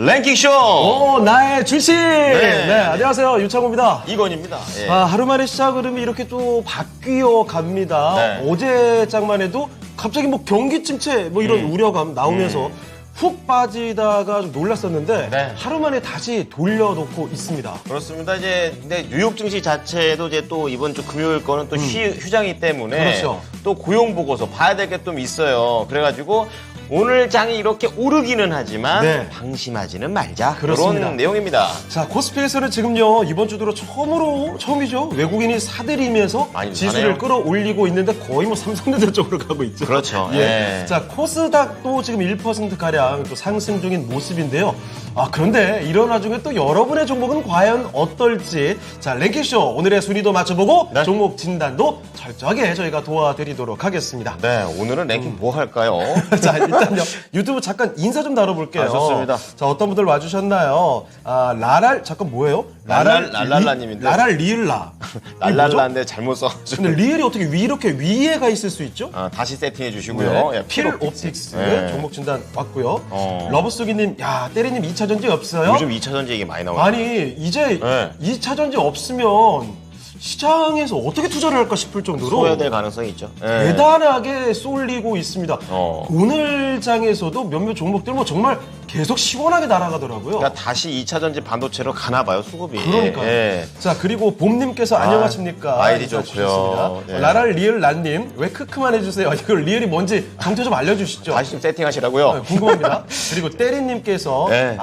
랭킹쇼! 나의 주식! 네, 안녕하세요. 유창호입니다. 이건입니다. 예. 하루 만에 시작을 하면 이렇게 또 바뀌어 갑니다. 네. 어제장만 해도 갑자기 뭐 경기 침체 뭐 이런 우려감 나오면서 훅 빠지다가 좀 놀랐었는데 네. 하루 만에 다시 돌려놓고 있습니다. 그렇습니다. 근데 뉴욕 증시 자체도 이제 또 이번 주 금요일 거는 또 휴장이기 때문에 그렇죠. 또 고용 보고서 봐야 될 게 좀 있어요. 그래가지고 오늘 장이 이렇게 오르기는 하지만 네. 방심하지는 말자. 그렇습니다. 그런 내용입니다. 자, 코스피에서는 지금요, 이번 주 들어 처음이죠. 외국인이 사들이면서 많이 지수를 사네요. 끌어올리고 있는데 거의 뭐 삼성전자 쪽으로 가고 있죠. 그렇죠. 예. 예. 자, 코스닥도 지금 1%가량 또 상승 중인 모습인데요. 그런데 이런 와중에 또 여러분의 종목은 과연 어떨지. 자, 랭킹쇼 오늘의 순위도 맞춰보고 네. 종목 진단도 철저하게 저희가 도와드리도록 하겠습니다. 네, 오늘은 랭킹 뭐 할까요? 자, 일단요. 유튜브 잠깐 인사 좀 나눠볼게요. 좋습니다. 자, 어떤 분들 와주셨나요? 잠깐 뭐예요? 랄랄라님인데. 라랄 리을라. 랄랄라인데 잘못 써가지고. 근데 리을이 어떻게 이렇게 위에가 있을 수 있죠? 다시 세팅해 주시고요. 예, 필 옵틱스 네. 종목 진단 왔고요. 어. 러브쏘기님, 야, 때리님 2차 전지 없어요? 요즘 2차 전지 얘기 많이 나와요. 아니, 이제 네. 2차 전지 없으면 시장에서 어떻게 투자를 할까 싶을 정도로 소외될 가능성이 있죠. 예. 대단하게 쏠리고 있습니다. 오늘 장에서도 몇몇 종목들 뭐 정말 계속 시원하게 날아가더라고요. 그러니까 다시 2차 전지 반도체로 가나 봐요, 수급이. 그러니까요. 예. 자, 그리고 봄님께서 안녕하십니까? 아이디 인사 좋고요. 주셨습니다. 예. 라랄 리을 란님, 왜 크크만 해주세요? 이걸 리을이 뭔지 정태 좀 알려주시죠. 다시 좀 세팅하시라고요. 궁금합니다. 그리고 때리님께서 네.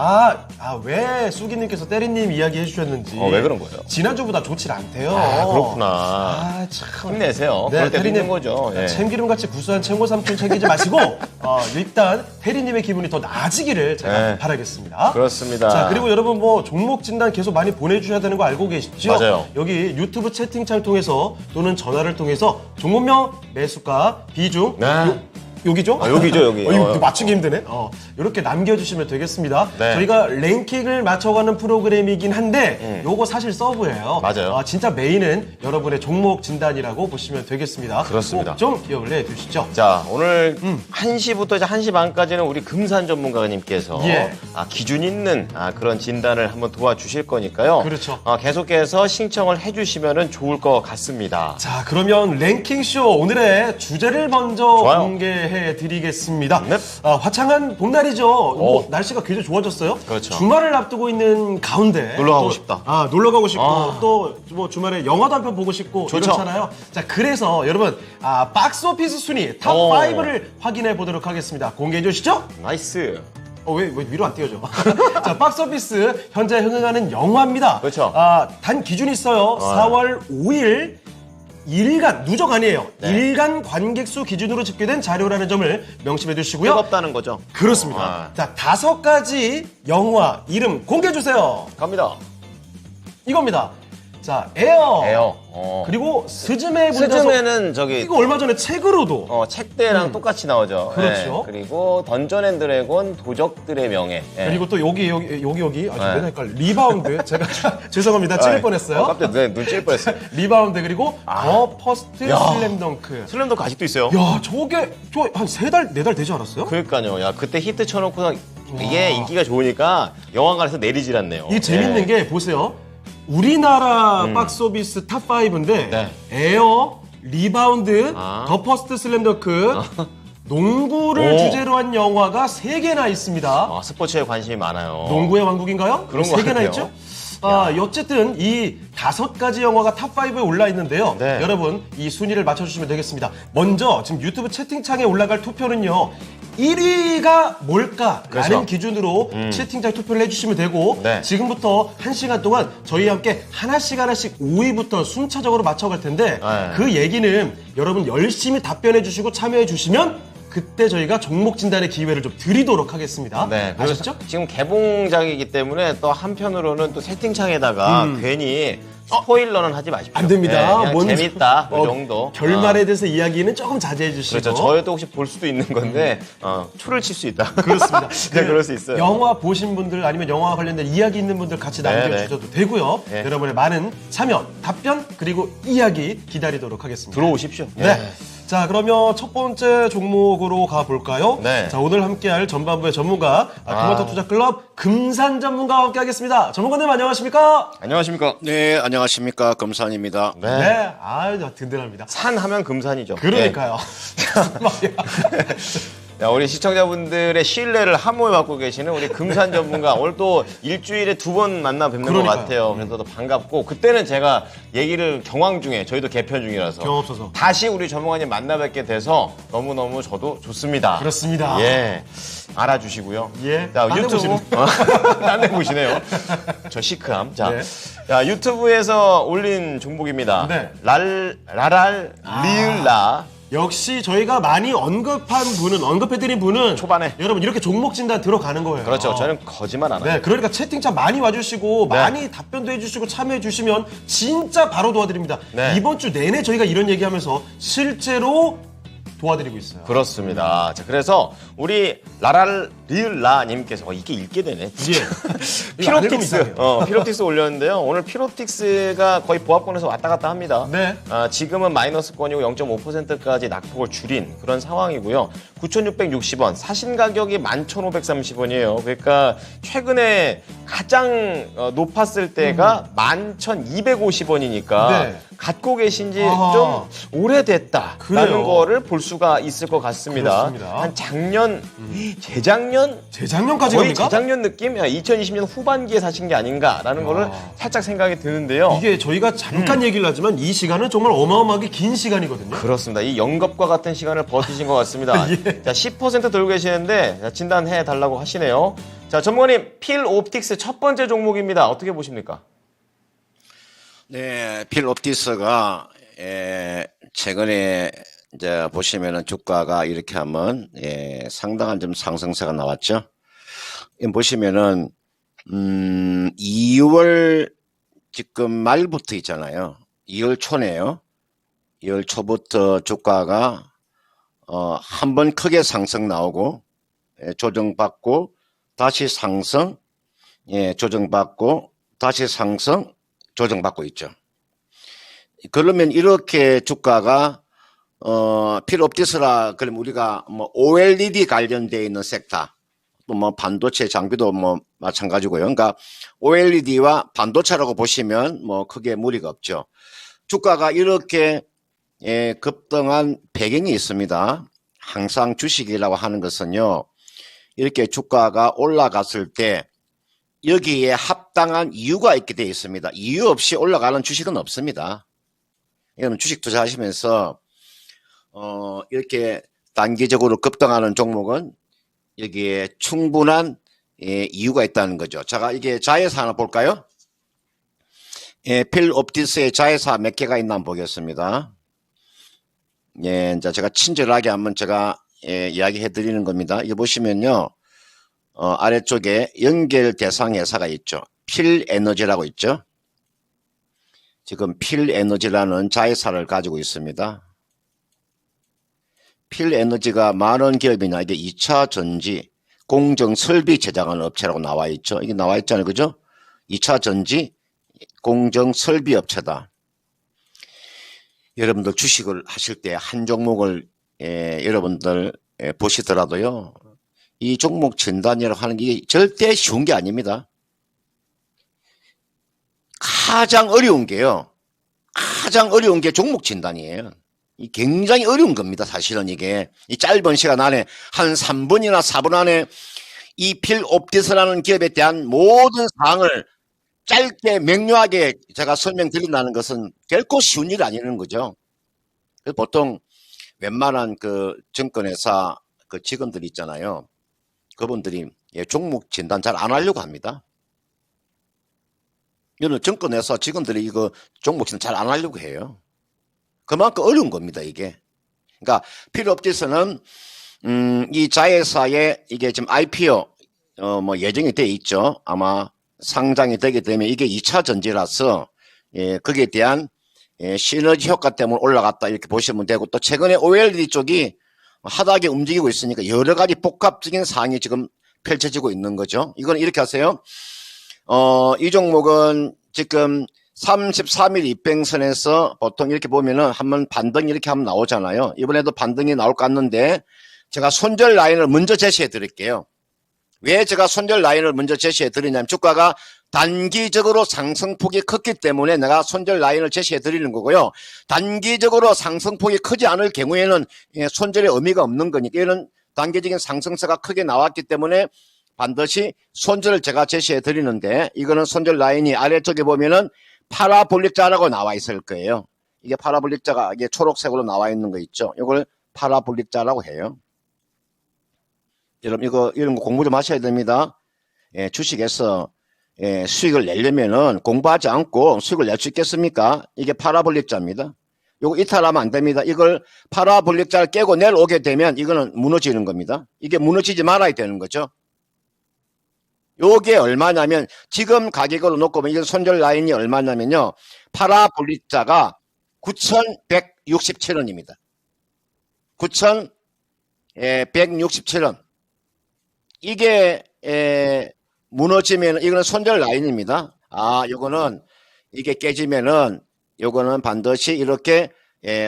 왜 수기님께서 때리님 이야기 해주셨는지. 왜 그런 거예요? 지난주보다 좋질 않대요. 그렇구나. 참. 힘내세요. 네, 그럴 때 테리님, 힘든 거죠. 예. 참기름같이 구수한 챙고 삼촌 챙기지 마시고 일단 테리님의 기분이 더 나아지기를 제가 네. 바라겠습니다. 그렇습니다. 자, 그리고 여러분 뭐 종목 진단 계속 많이 보내주셔야 되는 거 알고 계시죠? 맞아요. 여기 유튜브 채팅창 통해서 또는 전화를 통해서 종목명, 매수가, 비중, 네. 여기죠? 여기죠, 여기. 이거 맞추기 힘드네. 이렇게 남겨주시면 되겠습니다. 네. 저희가 랭킹을 맞춰가는 프로그램이긴 한데 요거 사실 서브예요. 맞아요. 진짜 메인은 여러분의 종목 진단이라고 보시면 되겠습니다. 그렇습니다. 꼭 좀 기억을 해두시죠. 자, 오늘 1시부터 이제 1시 반까지는 우리 금산 전문가님께서 예. 기준 있는 그런 진단을 한번 도와주실 거니까요. 그렇죠. 계속해서 신청을 해주시면 좋을 것 같습니다. 자, 그러면 랭킹쇼 오늘의 주제를 먼저 좋아요. 공개해 드리겠습니다. 네. 화창한 봄날이죠. 뭐 날씨가 굉장히 좋아졌어요. 그렇죠. 주말을 앞두고 있는 가운데 놀러 가고 또, 싶다. 놀러 가고 싶고 또 뭐 주말에 영화도 한 편 보고 싶고 좋죠. 이렇잖아요. 자, 그래서 여러분 박스오피스 순위 탑 5를 확인해 보도록 하겠습니다. 공개해 주시죠. 나이스. 왜 위로 안 띄워져? 자, 박스오피스 현재 흥행하는 영화입니다. 그렇죠. 단 기준이 있어요. 4월 5일 일간, 누적 아니에요. 네. 일간 관객 수 기준으로 집계된 자료라는 점을 명심해 두시고요. 뜨겁다는 거죠. 그렇습니다. 자, 5가지 영화 이름 공개해 주세요. 갑니다. 이겁니다. 자, 에어. 그리고 스즈메 분자서. 스즈메는 저기 이거 얼마 전에 책으로도. 책대랑 똑같이 나오죠. 그렇죠. 예. 그리고 던전 앤 드래곤 도적들의 명예. 예. 그리고 또 여기. 맨날 헷갈려. 리바운드. 제가 죄송합니다. 찌를 뻔했어요. 깜짝 눈 찔 뻔했어요. 리바운드 그리고 더 퍼스트 야. 슬램덩크. 슬램덩크 아직도 있어요. 야, 저 한 3달, 4달 되지 않았어요? 그러니까요. 야, 그때 히트 쳐놓고 이게 인기가 좋으니까 영화관에서 내리질 않네요. 이 재밌는 게 보세요. 우리나라 박스오피스 탑5인데 네. 에어, 리바운드, 더 퍼스트 슬램덩크, 농구를 주제로 한 영화가 3개나 있습니다. 스포츠에 관심이 많아요. 농구의 왕국인가요? 그런 것 3개나 같아요. 있죠? 어쨌든 이 5가지 영화가 탑5에 올라 있는데요. 네. 여러분 이 순위를 맞춰주시면 되겠습니다. 먼저 지금 유튜브 채팅창에 올라갈 투표는요. 1위가 뭘까라는 그렇죠. 기준으로 채팅창 투표를 해주시면 되고 네. 지금부터 1시간 동안 저희와 함께 하나씩 5위부터 순차적으로 맞춰갈 텐데 네. 그 얘기는 여러분 열심히 답변해 주시고 참여해 주시면 그때 저희가 종목 진단의 기회를 좀 드리도록 하겠습니다. 네, 아셨죠? 지금 개봉작이기 때문에 또 한편으로는 또 채팅창에다가 괜히 스포일러는 하지 마십시오. 안 됩니다. 그냥 뭔 재밌다, 그 정도. 결말에 대해서 이야기는 조금 자제해 주시고. 그렇죠. 저희도 혹시 볼 수도 있는 건데 초를 칠 수 있다. 그렇습니다. 네, 그럴 수 있어요. 영화 보신 분들 아니면 영화와 관련된 이야기 있는 분들 같이 남겨주셔도 되고요. 네. 여러분의 많은 참여, 답변 그리고 이야기 기다리도록 하겠습니다. 들어오십시오. 네. 자, 그러면 첫 번째 종목으로 가볼까요? 네. 자, 오늘 함께할 전반부의 전문가, 토마토 투자클럽 금산 전문가와 함께하겠습니다. 전문가님 안녕하십니까? 안녕하십니까? 네, 안녕하십니까. 금산입니다. 네. 든든합니다. 산 하면 금산이죠. 그러니까요. 야, 우리 시청자분들의 신뢰를 함몰 받고 계시는 우리 금산 전문가 오늘 또 일주일에 2번 만나 뵙는 그러니까요. 것 같아요. 그래서 또 반갑고 그때는 제가 얘기를 경황 중에 저희도 개편 중이라서 경험 없어서. 다시 우리 전문가님 만나 뵙게 돼서 너무너무 저도 좋습니다. 그렇습니다. 예. 알아주시고요. 예. 자, 딴데 유튜브. 보시네. 딴데 보시네요. 저 시크함. 자, 네. 자, 유튜브에서 올린 종목입니다. 네. 라랄 리을라. 역시 저희가 많이 언급해드린 분은 초반에. 여러분 이렇게 종목 진단 들어가는 거예요. 그렇죠. 저는 거짓말 안 합니다. 네, 그러니까 채팅창 많이 와주시고 네. 많이 답변도 해주시고 참여해주시면 진짜 바로 도와드립니다. 네. 이번 주 내내 저희가 이런 얘기하면서 실제로 도와드리고 있어요. 그렇습니다. 자, 그래서 우리 라랄 리을라님께서 이게 읽게 되네. 예. 피롭틱스, 피롭틱스 올렸는데요. 오늘 피롭틱스가 거의 보합권에서 왔다 갔다 합니다. 네. 지금은 마이너스권이고 0.5%까지 낙폭을 줄인 그런 상황이고요. 9,660원, 사신 가격이 11,530원이에요. 그러니까 최근에 가장 높았을 때가 11,250원이니까 네. 갖고 계신 지 아하. 좀 오래됐다라는 그래요. 거를 볼 수가 있을 것 같습니다. 그렇습니다. 한 작년, 재작년? 재작년까지 거의 갑니까? 재작년 느낌? 2020년 후반기에 사신 게 아닌가라는 거를 살짝 생각이 드는데요. 이게 저희가 잠깐 얘기를 하지만 이 시간은 정말 어마어마하게 긴 시간이거든요. 그렇습니다. 이 영겁과 같은 시간을 버티신 것 같습니다. 예. 자, 10% 들고 계시는데 자, 진단해 달라고 하시네요. 자, 전문가님, 필옵틱스 첫 번째 종목입니다. 어떻게 보십니까? 네, 필옵티스가 최근에 이제 보시면은 주가가 이렇게 하면 상당한 좀 상승세가 나왔죠. 보시면은 2월 지금 말부터 있잖아요. 2월 초네요. 2월 초부터 주가가 한 번 크게 상승 나오고 조정받고 다시 상승, 조정받고 다시 상승, 조정받고 있죠. 그러면 이렇게 주가가 필옵티스라 그러면 우리가 뭐 OLED 관련되어 있는 섹터, 또 뭐 반도체 장비도 뭐 마찬가지고요. 그러니까 OLED와 반도체라고 보시면 뭐 크게 무리가 없죠. 주가가 이렇게 급등한 배경이 있습니다. 항상 주식이라고 하는 것은요, 이렇게 주가가 올라갔을 때 여기에 합당한 이유가 있게 되어 있습니다. 이유 없이 올라가는 주식은 없습니다. 여러분 주식 투자하시면서 이렇게 단기적으로 급등하는 종목은 여기에 충분한 이유가 있다는 거죠. 제가 이게 자회사 하나 볼까요? 필옵티스의 자회사 몇 개가 있나 한번 보겠습니다. 이제 제가 친절하게 한번 제가 이야기해 드리는 겁니다. 이거 보시면요. 아래쪽에 연결 대상 회사가 있죠. 필에너지라고 있죠. 지금 필에너지라는 자회사를 가지고 있습니다. 필에너지가 많은 기업이나 이게 2차 전지 공정 설비 제작하는 업체라고 나와 있죠. 이게 나와 있잖아요. 그죠? 2차 전지 공정 설비 업체다. 여러분들 주식을 하실 때 한 종목을 여러분들 보시더라도요. 이 종목 진단이라고 하는 게 절대 쉬운 게 아닙니다. 가장 어려운 게요. 가장 어려운 게 종목 진단이에요. 이 굉장히 어려운 겁니다. 사실은 이게 이 짧은 시간 안에 한 3분이나 4분 안에 이 필옵티스라는 기업에 대한 모든 사항을 짧게 명료하게 제가 설명드린다는 것은 결코 쉬운 일이 아니라는 거죠. 그래서 보통 웬만한 그 증권회사 그 직원들 있잖아요. 그분들이 종목 진단 잘 안 하려고 합니다. 이런 증권회사 직원들이 이거 종목 진단 잘 안 하려고 해요. 그만큼 어려운 겁니다, 이게. 그러니까 필옵티스는 이 자회사에 이게 지금 IPO 뭐 예정이 돼 있죠. 아마 상장이 되게 되면 이게 2차 전지라서 거기에 대한 시너지 효과 때문에 올라갔다 이렇게 보시면 되고, 또 최근에 OLED 쪽이 하다하게 움직이고 있으니까 여러 가지 복합적인 사항이 지금 펼쳐지고 있는 거죠. 이건 이렇게 하세요. 이 종목은 지금 33일 이평선에서 보통 이렇게 보면은 한번 반등 이렇게 하면 나오잖아요. 이번에도 반등이 나올 것 같는데 제가 손절 라인을 먼저 제시해 드릴게요. 왜 제가 손절 라인을 먼저 제시해 드리냐면 주가가 단기적으로 상승폭이 컸기 때문에 내가 손절 라인을 제시해 드리는 거고요. 단기적으로 상승폭이 크지 않을 경우에는 손절의 의미가 없는 거니까 이런 단기적인 상승세가 크게 나왔기 때문에 반드시 손절을 제가 제시해 드리는데 이거는 손절 라인이 아래쪽에 보면은 파라볼릭자라고 나와 있을 거예요. 이게 파라볼릭자가 이게 초록색으로 나와 있는 거 있죠. 이걸 파라볼릭자라고 해요. 여러분 이런 거 공부 좀 하셔야 됩니다. 주식에서 수익을 내려면은 공부하지 않고 수익을 낼 수 있겠습니까? 이게 파라볼릭자입니다. 요거 이탈하면 안 됩니다. 이걸 파라볼릭자를 깨고 내려오게 되면 이거는 무너지는 겁니다. 이게 무너지지 말아야 되는 거죠. 요게 얼마냐면 지금 가격으로 놓고 보면 이건 손절 라인이 얼마냐면요. 파라볼릭자가 9,167원입니다. 9,167원. 이게 무너지면 이거는 손절 라인입니다. 요거는 이게 깨지면은 요거는 반드시 이렇게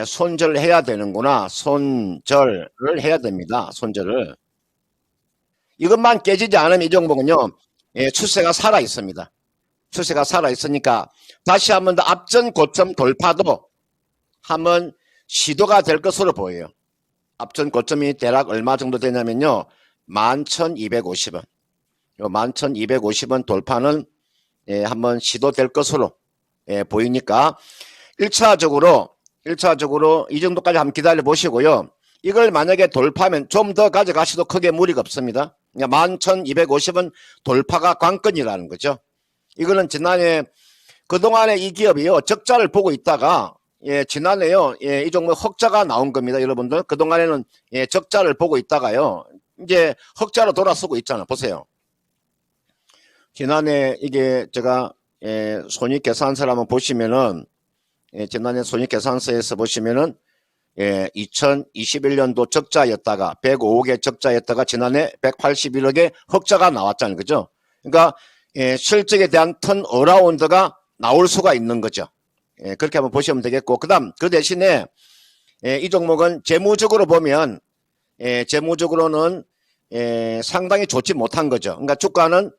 손절을 해야 되는구나. 손절을 해야 됩니다. 손절을. 이것만 깨지지 않으면 이 종목은요. 추세가 살아 있습니다. 추세가 살아 있으니까 다시 한 번 더 앞전 고점 돌파도 한번 시도가 될 것으로 보여요. 앞전 고점이 대략 얼마 정도 되냐면요. 11,250원. 요 11,250원 돌파는 한번 시도될 것으로 보이니까 1차적으로 이 정도까지 한번 기다려 보시고요. 이걸 만약에 돌파하면 좀 더 가져가셔도 크게 무리가 없습니다. 11,250원 돌파가 관건이라는 거죠. 이거는 지난해 그동안에 이 기업이요. 적자를 보고 있다가 지난해요. 이 종목 흑자가 나온 겁니다. 여러분들 그동안에는 적자를 보고 있다가요. 이제 흑자로 돌아서고 있잖아. 보세요. 지난해 이게 제가 손익계산서를 한번 보시면은 지난해 손익계산서에서 보시면은 2021년도 적자였다가 105억의 적자였다가 지난해 181억의 흑자가 나왔잖아요. 그죠? 그러니까 실적에 대한 턴 어라운드가 나올 수가 있는 거죠. 그렇게 한번 보시면 되겠고 그다음 그 대신에 이 종목은 재무적으로 보면 재무적으로는 상당히 좋지 못한 거죠. 그러니까 주가는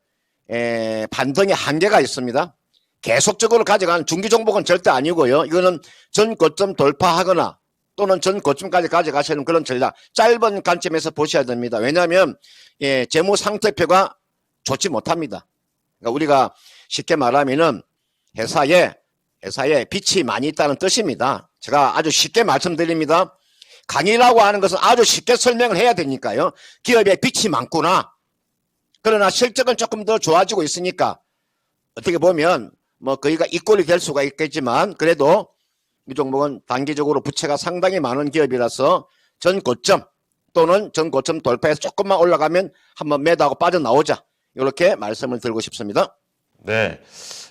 반등의 한계가 있습니다. 계속적으로 가져가는 중기 종목은 절대 아니고요. 이거는 전 고점 돌파하거나 또는 전 고점까지 가져가시는 그런 전략. 짧은 관점에서 보셔야 됩니다. 왜냐하면 재무 상태표가 좋지 못합니다. 그러니까 우리가 쉽게 말하면은 회사에 빚이 많이 있다는 뜻입니다. 제가 아주 쉽게 말씀드립니다. 강의라고 하는 것은 아주 쉽게 설명을 해야 되니까요. 기업에 빚이 많구나. 그러나 실적은 조금 더 좋아지고 있으니까 어떻게 보면 뭐 거기가 이꼴이 될 수가 있겠지만 그래도 이 종목은 단기적으로 부채가 상당히 많은 기업이라서 전 고점 또는 전 고점 돌파해서 조금만 올라가면 한번 매도하고 빠져나오자. 이렇게 말씀을 드리고 싶습니다. 네.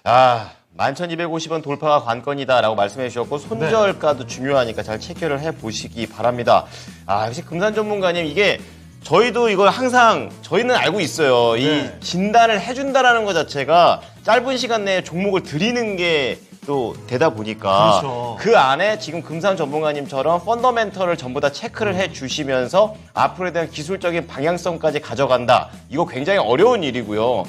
11,250원 돌파가 관건이다라고 말씀해 주셨고 손절가도 중요하니까 잘 체크를 해보시기 바랍니다. 역시 금산 전문가님 이게 저희도 이걸 항상 저희는 알고 있어요. 이 진단을 해준다라는 것 자체가 짧은 시간 내에 종목을 드리는 게 또 되다 보니까 그렇죠. 그 안에 지금 금산 전문가님처럼 펀더멘털을 전부 다 체크를 해주시면서 앞으로에 대한 기술적인 방향성까지 가져간다. 이거 굉장히 어려운 일이고요.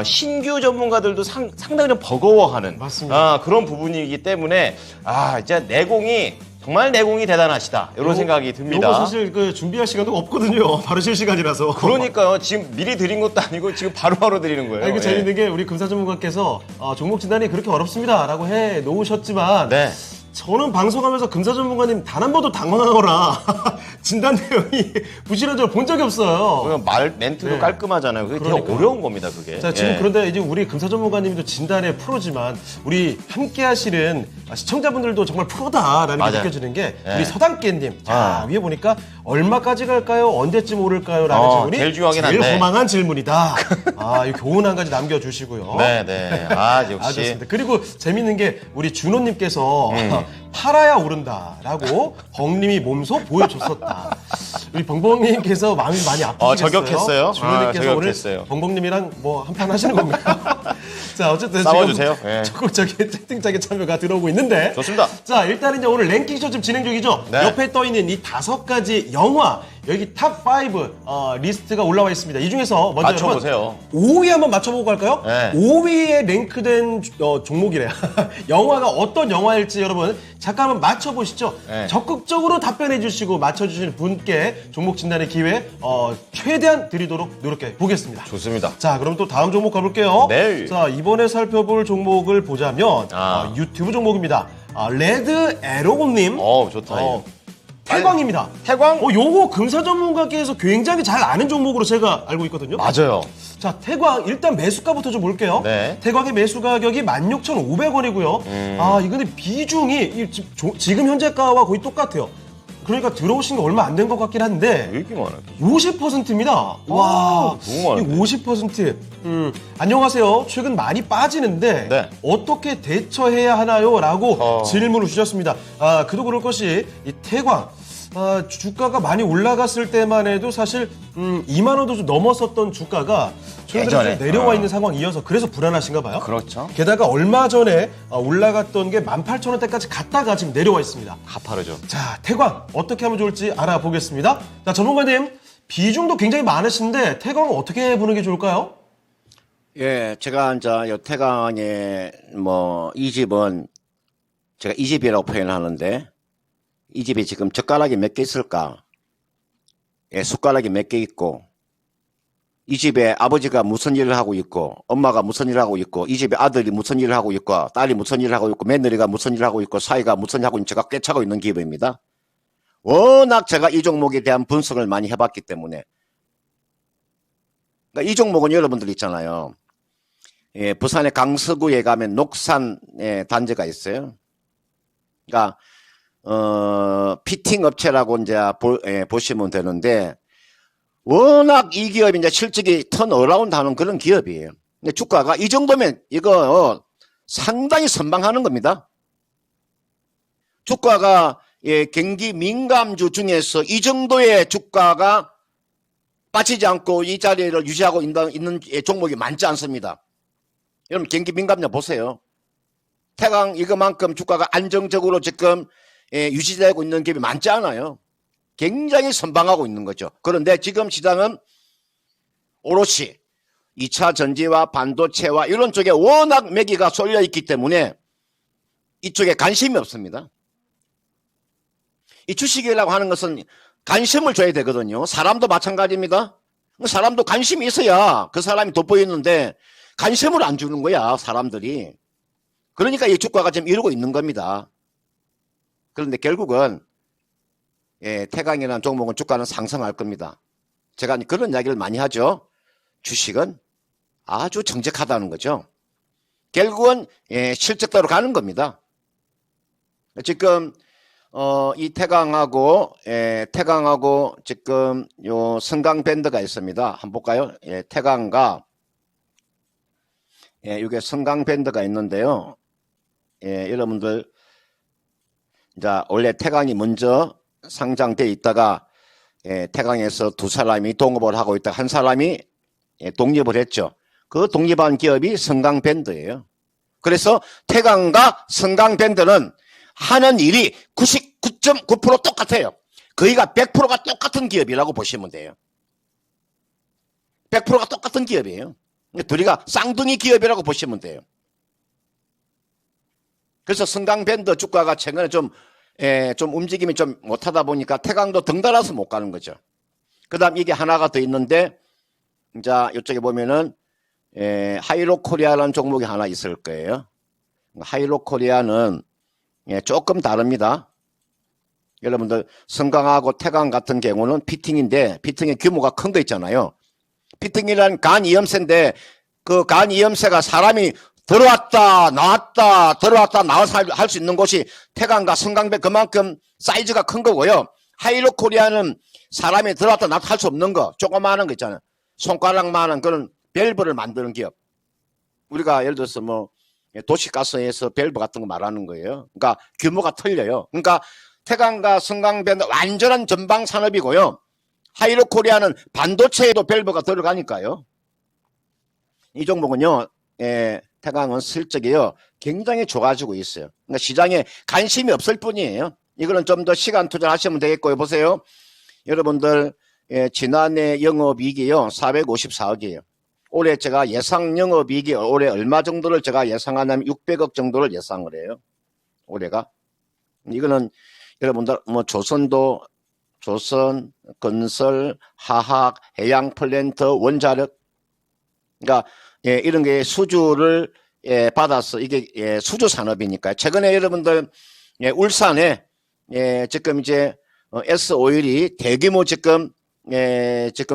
신규 전문가들도 상당히 좀 버거워하는 맞습니다. 그런 부분이기 때문에 이제 정말 내공이 대단하시다 이런 생각이 듭니다. 이거 사실 그 준비할 시간도 없거든요. 바로 실시간이라서. 그러니까요. 지금 미리 드린 것도 아니고 지금 바로바로 드리는 거예요. 이게 재밌는 게 우리 금사 전문가께서 종목 진단이 그렇게 어렵습니다라고 해 놓으셨지만 네. 저는 방송하면서 금사 전문가님 단 한 번도 당황하거나 진단 내용이 부실한 본 적이 없어요. 멘트도 깔끔하잖아요. 그게 되게 그러니까요. 어려운 겁니다. 그게. 자, 지금 그런데 이제 우리 금사 전문가님도 진단의 프로지만 우리 함께 하시는 시청자분들도 정말 프로다라는 게 맞아요. 느껴지는 게 네. 우리 서당깨님. 자, 위에 보니까 얼마까지 갈까요? 언제쯤 오를까요? 라는 질문이 제일 중요하긴 제일 한데. 허망한 질문이다. 이 교훈 한 가지 남겨주시고요. 네. 아주 역시. 좋습니다. 그리고 재밌는 게 우리 준호님께서 팔아야 오른다라고 벙님이 몸소 보여줬었다. 우리 벙벙님께서 마음이 많이 아프시겠어요? 저격했어요? 주부님께서 오늘 저격했어요. 벙벙님이랑 뭐 한판 하시는 겁니까? 자, 어쨌든 싸워주세요. 지금 예. 적극적인 채팅창에 참여가 들어오고 있는데 좋습니다. 자, 일단 이제 오늘 랭킹쇼 지금 진행 중이죠? 네. 옆에 떠 있는 이 5가지 영화 여기 탑5 리스트가 올라와 있습니다. 이 중에서 먼저 맞춰보세요. 5위 한번 맞춰보고 갈까요? 네. 5위에 랭크된 종목이래요. 영화가 어떤 영화일지 여러분 잠깐 한번 맞춰보시죠. 네. 적극적으로 답변해 주시고 맞춰주시는 분께 종목 진단의 기회 최대한 드리도록 노력해 보겠습니다. 좋습니다. 자, 그럼 또 다음 종목 가볼게요. 네. 자, 이번에 살펴볼 종목을 보자면 아. 유튜브 종목입니다. 레드 에로곰님. 좋다. 태광입니다. 태광? 요거 금사 전문가께서 굉장히 잘 아는 종목으로 제가 알고 있거든요. 맞아요. 자, 태광 일단 매수가부터 좀 볼게요. 네. 태광의 매수 가격이 16,500원이고요. 이거는 비중이 지금 현재가와 거의 똑같아요. 그러니까 들어오신 게 얼마 안 된 것 같긴 한데 왜 이렇게 많아요? 50%입니다. 와, 너무 많은데? 50%. 안녕하세요. 최근 많이 빠지는데 네. 어떻게 대처해야 하나요? 라고 질문을 주셨습니다. 그도 그럴 것이 이 태광 주가가 많이 올라갔을 때만 해도 사실 2만 원도 좀 넘었었던 주가가 최근에 예전에. 좀 내려와 있는 상황이어서 그래서 불안하신가 봐요. 그렇죠. 게다가 얼마 전에 올라갔던 게 18,000원대까지 갔다가 지금 내려와 있습니다. 가파르죠. 자, 태광 어떻게 하면 좋을지 알아보겠습니다. 자, 전문가님 비중도 굉장히 많으신데 태광은 어떻게 보는 게 좋을까요? 예, 제가 이제 태강의 이 집은 제가 이 집이라고 표현하는데 이 집이 지금 젓가락이 몇 개 있을까? 예, 숟가락이 몇 개 있고 이 집에 아버지가 무슨 일을 하고 있고 엄마가 무슨 일을 하고 있고 이 집에 아들이 무슨 일을 하고 있고 딸이 무슨 일을 하고 있고 며느리가 무슨 일을 하고 있고 사위가 무슨 일을 하고 있는지 제가 꿰차고 있는 기업입니다. 워낙 제가 이 종목에 대한 분석을 많이 해봤기 때문에 그러니까 이 종목은 여러분들 있잖아요. 예, 부산의 강서구에 가면 녹산 단지가 있어요. 그러니까 피팅 업체라고 이제 보시면 되는데 워낙 이 기업이 이제 실적이 턴어라운드 하는 그런 기업이에요. 근데 주가가 이 정도면 이거 상당히 선방하는 겁니다. 주가가 경기 민감주 중에서 이 정도의 주가가 빠지지 않고 이 자리를 유지하고 있는 종목이 많지 않습니다. 여러분 경기 민감주 보세요. 태강 이거만큼 주가가 안정적으로 지금 유지되고 있는 기업이 많지 않아요. 굉장히 선방하고 있는 거죠. 그런데 지금 시장은 오롯이 2차 전지와 반도체와 이런 쪽에 워낙 매기가 쏠려 있기 때문에 이쪽에 관심이 없습니다. 이 주식이라고 하는 것은 관심을 줘야 되거든요. 사람도 마찬가지입니다. 사람도 관심이 있어야 그 사람이 돋보이는데 관심을 안 주는 거야, 사람들이. 그러니까 이 주가가 지금 이러고 있는 겁니다. 그런데 결국은 태강이라는 종목은 주가는 상승할 겁니다. 제가 그런 이야기를 많이 하죠. 주식은 아주 정직하다는 거죠. 결국은 실적대로 가는 겁니다. 지금 이 태강하고 지금 요 성강밴드가 있습니다. 한번 볼까요? 태강과 이게 성강밴드가 있는데요. 여러분들 자 원래 태강이 먼저 상장돼 있다가 태강에서 두 사람이 동업을 하고 있다가 한 사람이 독립을 했죠. 그 독립한 기업이 성강밴드예요. 그래서 태강과 성강밴드는 하는 일이 99.9% 똑같아요. 거의가 100%가 똑같은 기업이라고 보시면 돼요. 100%가 똑같은 기업이에요. 둘이가 쌍둥이 기업이라고 보시면 돼요. 그래서 성강밴드 주가가 최근에 좀 움직임이 좀 못하다 보니까 태강도 덩달아서 못 가는 거죠. 그 다음 이게 하나가 더 있는데, 자, 이쪽에 보면은, 하이로코리아라는 종목이 하나 있을 거예요. 하이로코리아는 조금 다릅니다. 여러분들, 성강하고 태강 같은 경우는 피팅인데, 피팅의 규모가 큰 거 있잖아요. 피팅이란 간이염새인데, 그 간이염새가 사람이 들어왔다 나왔다 들어왔다 나와서 할 수 있는 곳이 태강과 성강배 그만큼 사이즈가 큰 거고요. 하이로코리아는 사람이 들어왔다 나왔다 할 수 없는 거 조그마한 거 있잖아요. 손가락만한 그런 밸브를 만드는 기업. 우리가 예를 들어서 뭐 도시가스에서 밸브 같은 거 말하는 거예요. 그러니까 규모가 틀려요. 그러니까 태강과 성강배는 완전한 전방 산업이고요. 하이로 코리아는 반도체에도 밸브가 들어가니까요. 이 종목은요, 태광은 실적이요, 굉장히 좋아지고 있어요. 그러니까 시장에 관심이 없을 뿐이에요. 이거는 좀 더 시간 투자하시면 되겠고요. 보세요. 여러분들, 지난해 영업이익이요, 454억이에요. 올해 제가 예상 영업이익이 올해 얼마 정도를 제가 예상하냐면 600억 정도를 예상을 해요. 올해가. 이거는 여러분들, 뭐, 조선, 건설, 화학, 해양 플랜트, 원자력. 그러니까, 이런 게 수주를, 받아서 이게, 수주 산업이니까. 최근에 여러분들, 울산에, 지금 이제, S-오일이 대규모 지금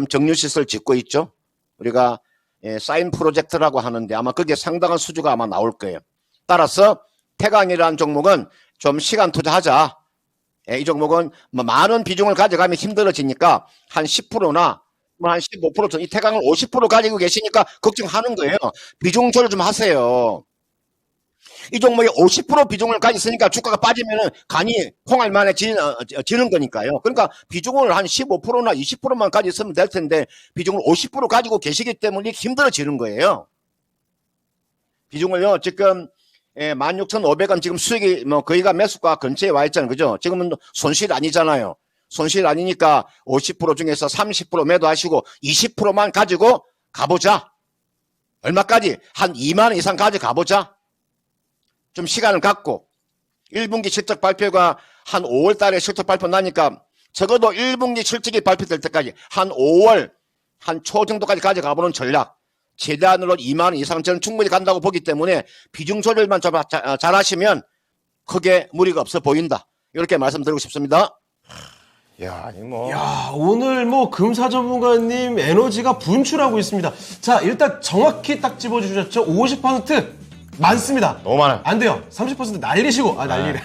정유시설 짓고 있죠. 우리가, 사인 프로젝트라고 하는데 아마 그게 상당한 수주가 아마 나올 거예요. 따라서 태광이라는 종목은 좀 시간 투자하자. 이 종목은 뭐 많은 비중을 가져가면 힘들어지니까 한 10%나 뭐 한 15%, 이 태광을 50% 가지고 계시니까 걱정하는 거예요. 비중 조절 좀 하세요. 이 종목이 50% 비중을 가졌으니까 주가가 빠지면은 간이 콩알만에 지는 거니까요. 그러니까 비중을 한 15%나 20%만 가지고 있으면 될 텐데 비중을 50% 가지고 계시기 때문에 힘들어지는 거예요. 비중을요, 지금 16,500원 지금 수익이 뭐 거의가 매수가 근처에 와 있잖아요. 그죠? 지금은 손실 아니잖아요. 손실 아니니까 50% 중에서 30% 매도하시고 20%만 가지고 가보자. 얼마까지? 한 2만 원 이상 가지고 가보자. 좀 시간을 갖고 1분기 실적 발표가 한 5월 달에 실적 발표 나니까 적어도 1분기 실적이 발표될 때까지 한 5월 한 초 정도까지 가져가보는 전략. 최대한으로 2만 원 이상 저는 충분히 간다고 보기 때문에 비중 조절만 잘 하시면 크게 무리가 없어 보인다. 이렇게 말씀드리고 싶습니다. 야, 아니 뭐. 야, 오늘 뭐 금사 전문가님 에너지가 분출하고 있습니다. 자, 일단 정확히 딱 집어주셨죠? 50% 많습니다. 너무 많아요. 안 돼요. 30% 날리시고, 날리래.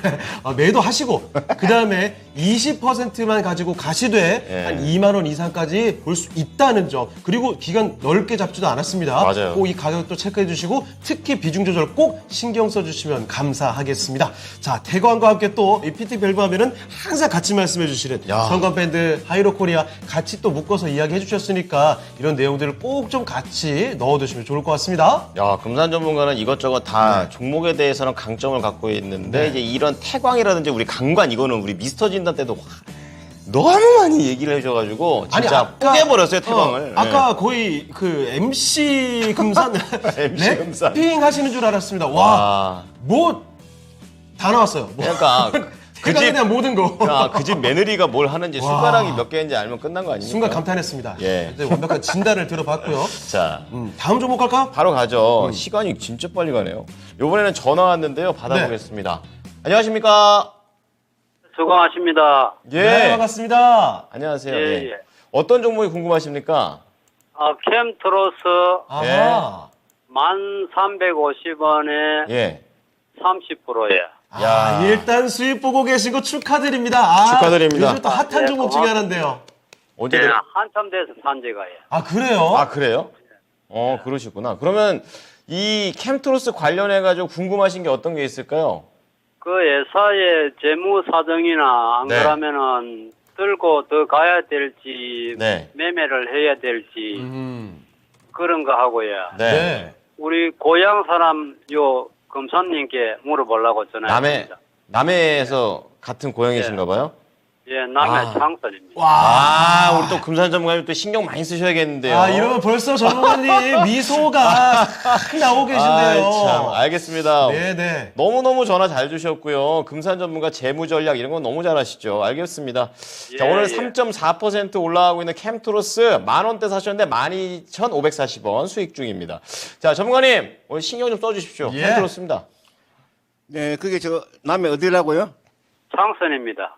매도하시고, 그 다음에 20%만 가지고 가시되 한 2만 원 이상까지 볼 수 있다는 점. 그리고 기간 넓게 잡지도 않았습니다. 맞아요. 꼭 이 가격도 체크해 주시고, 특히 비중 조절 꼭 신경 써주시면 감사하겠습니다. 자, 태광과 함께 또 이 PT 밸브 하면은 항상 같이 말씀해 주시는 전관밴드 하이로 코리아 같이 또 묶어서 이야기해 주셨으니까 이런 내용들을 꼭 좀 같이 넣어두시면 좋을 것 같습니다. 야, 금산 전문가는 이것저것 다 종목에 대해서는 강점을 갖고 있는데 이제 이런 태광이라든지 우리 강관 이거는 우리 미스터 진단 때도 너무 많이 얘기를 해줘가지고 진짜 깨버렸어요 태광을. 아까 거의 그 MC 금산 MC 금산. 래핑 하시는 줄 알았습니다. 와, 뭐 다 나왔어요. 뭐. 그러니까 태광에 대한 모든 거. 그 집 며느리가 뭘 하는지 손가락이 몇 개인지 알면 끝난 거 아닙니까? 순간 감탄했습니다. 예. 이제 완벽한 진단을 들어봤고요. 자, 다음 종목 갈까? 바로 가죠. 시간이 진짜 빨리 가네요. 이번에는 전화 왔는데요. 받아보겠습니다. 안녕하십니까? 수고하십니다. 예. 네, 반갑습니다. 안녕하세요. 예, 예. 예. 어떤 종목이 궁금하십니까? 캠트로스 아하. 1,350원에 예. 30%예요. 야. 일단 수입 보고 계신 거 축하드립니다. 축하드립니다. 요즘 또 핫한 예, 종목 중에 고맙습니다. 하나인데요. 언제 네, 들... 한참 돼서 산 제가요. 아, 그래요? 아, 그래요? 그러시구나. 그러면 이 캠트로스 관련해가지고 궁금하신 게 어떤 게 있을까요? 그 회사의 재무 사정이나 안 네. 그러면은 들고 더 가야 될지 네. 매매를 해야 될지 그런 거 하고요. 네. 네. 우리 고향 사람 요 검사님께 물어보려고 전화했습니다. 남해에서 같은 고향이신가 봐요? 예, 남해 창선입니다. 아, 우리 또 금산 전문가님 또 신경 많이 쓰셔야겠는데요. 아, 이러면 벌써 전문가님 미소가 싹 나오고 계신데요. 아이, 참, 알겠습니다. 네네. 너무너무 전화 잘 주셨고요. 금산 전문가 재무 전략 이런 건 너무 잘하시죠. 알겠습니다. 자, 예, 오늘 예. 3.4% 올라가고 있는 캠트로스 10,000원대 사셨는데 12,540원 수익 중입니다. 자, 전문가님 오늘 신경 좀 써주십시오. 예. 캠트로스입니다. 네, 그게 남해 어디라고요? 창선입니다.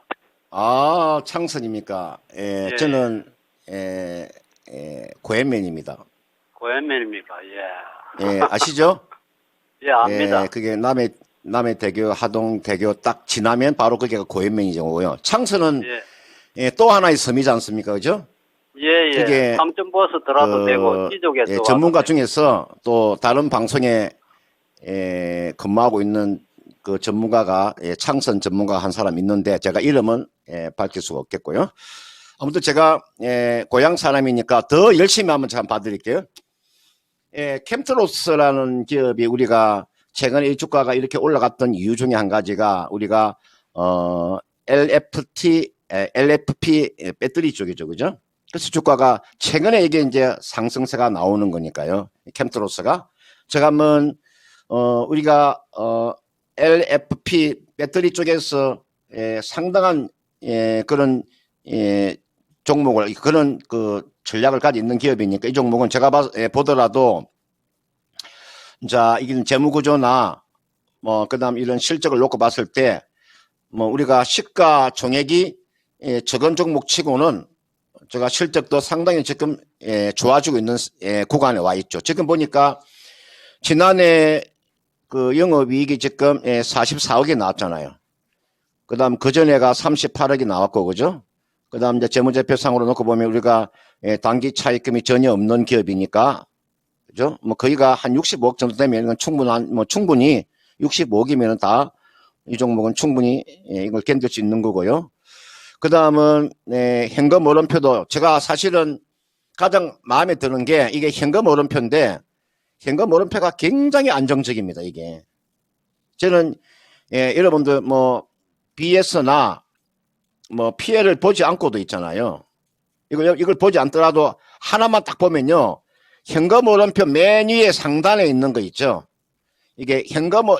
아, 창선입니까? 예. 저는, 고현면입니다. 고현면입니까? 예. 아시죠? 예, 압니다. 그게 남해대교, 하동대교 딱 지나면 바로 그게 고현면이죠요. 창선은 또 하나의 섬이지 않습니까? 그죠? 예, 예. 그게 삼천버스 들어도 되고, 지족에서. 전문가 중에서 또 다른 방송에 근무하고 있는 그 전문가가 창선 전문가 한 사람 있는데 제가 이름은 밝힐 수가 없겠고요. 아무튼 제가 고향 사람이니까 더 열심히 한번 제가 봐드릴게요. 캠트로스라는 기업이 우리가 최근에 이 주가가 이렇게 올라갔던 이유 중에 한 가지가 우리가 LFP 배터리 쪽이죠, 그죠? 그래서 주가가 최근에 이게 이제 상승세가 나오는 거니까요. 캠트로스가 제가 한번 우리가 LFP 배터리 쪽에서 상당한 그런 종목을 그런 그 전략을 가지고 있는 기업이니까 이 종목은 제가 보더라도 자 이런 재무 구조나 뭐 그다음 이런 실적을 놓고 봤을 때 뭐 우리가 시가총액이 적은 종목치고는 제가 실적도 상당히 지금 좋아지고 있는 구간에 와 있죠. 지금 보니까 지난해 그 영업이익이 지금 44억이 나왔잖아요. 그다음 그 전에가 38억이 나왔고 그죠? 그다음 이제 재무제표상으로 놓고 보면 우리가 단기 차익금이 전혀 없는 기업이니까 그죠? 뭐 거기가 한 65억 정도 되면 충분히 65억이면 다 이 종목은 충분히 이걸 견딜 수 있는 거고요. 그다음은 현금 오름표도 제가 사실은 가장 마음에 드는 게 이게 현금 오름표인데 현금 오름표가 굉장히 안정적입니다. 이게 저는 여러분들 뭐 BS나 뭐 PL을 보지 않고도 있잖아요. 이걸 보지 않더라도 하나만 딱 보면요. 현금 오름표 맨 위에 상단에 있는 거 있죠. 이게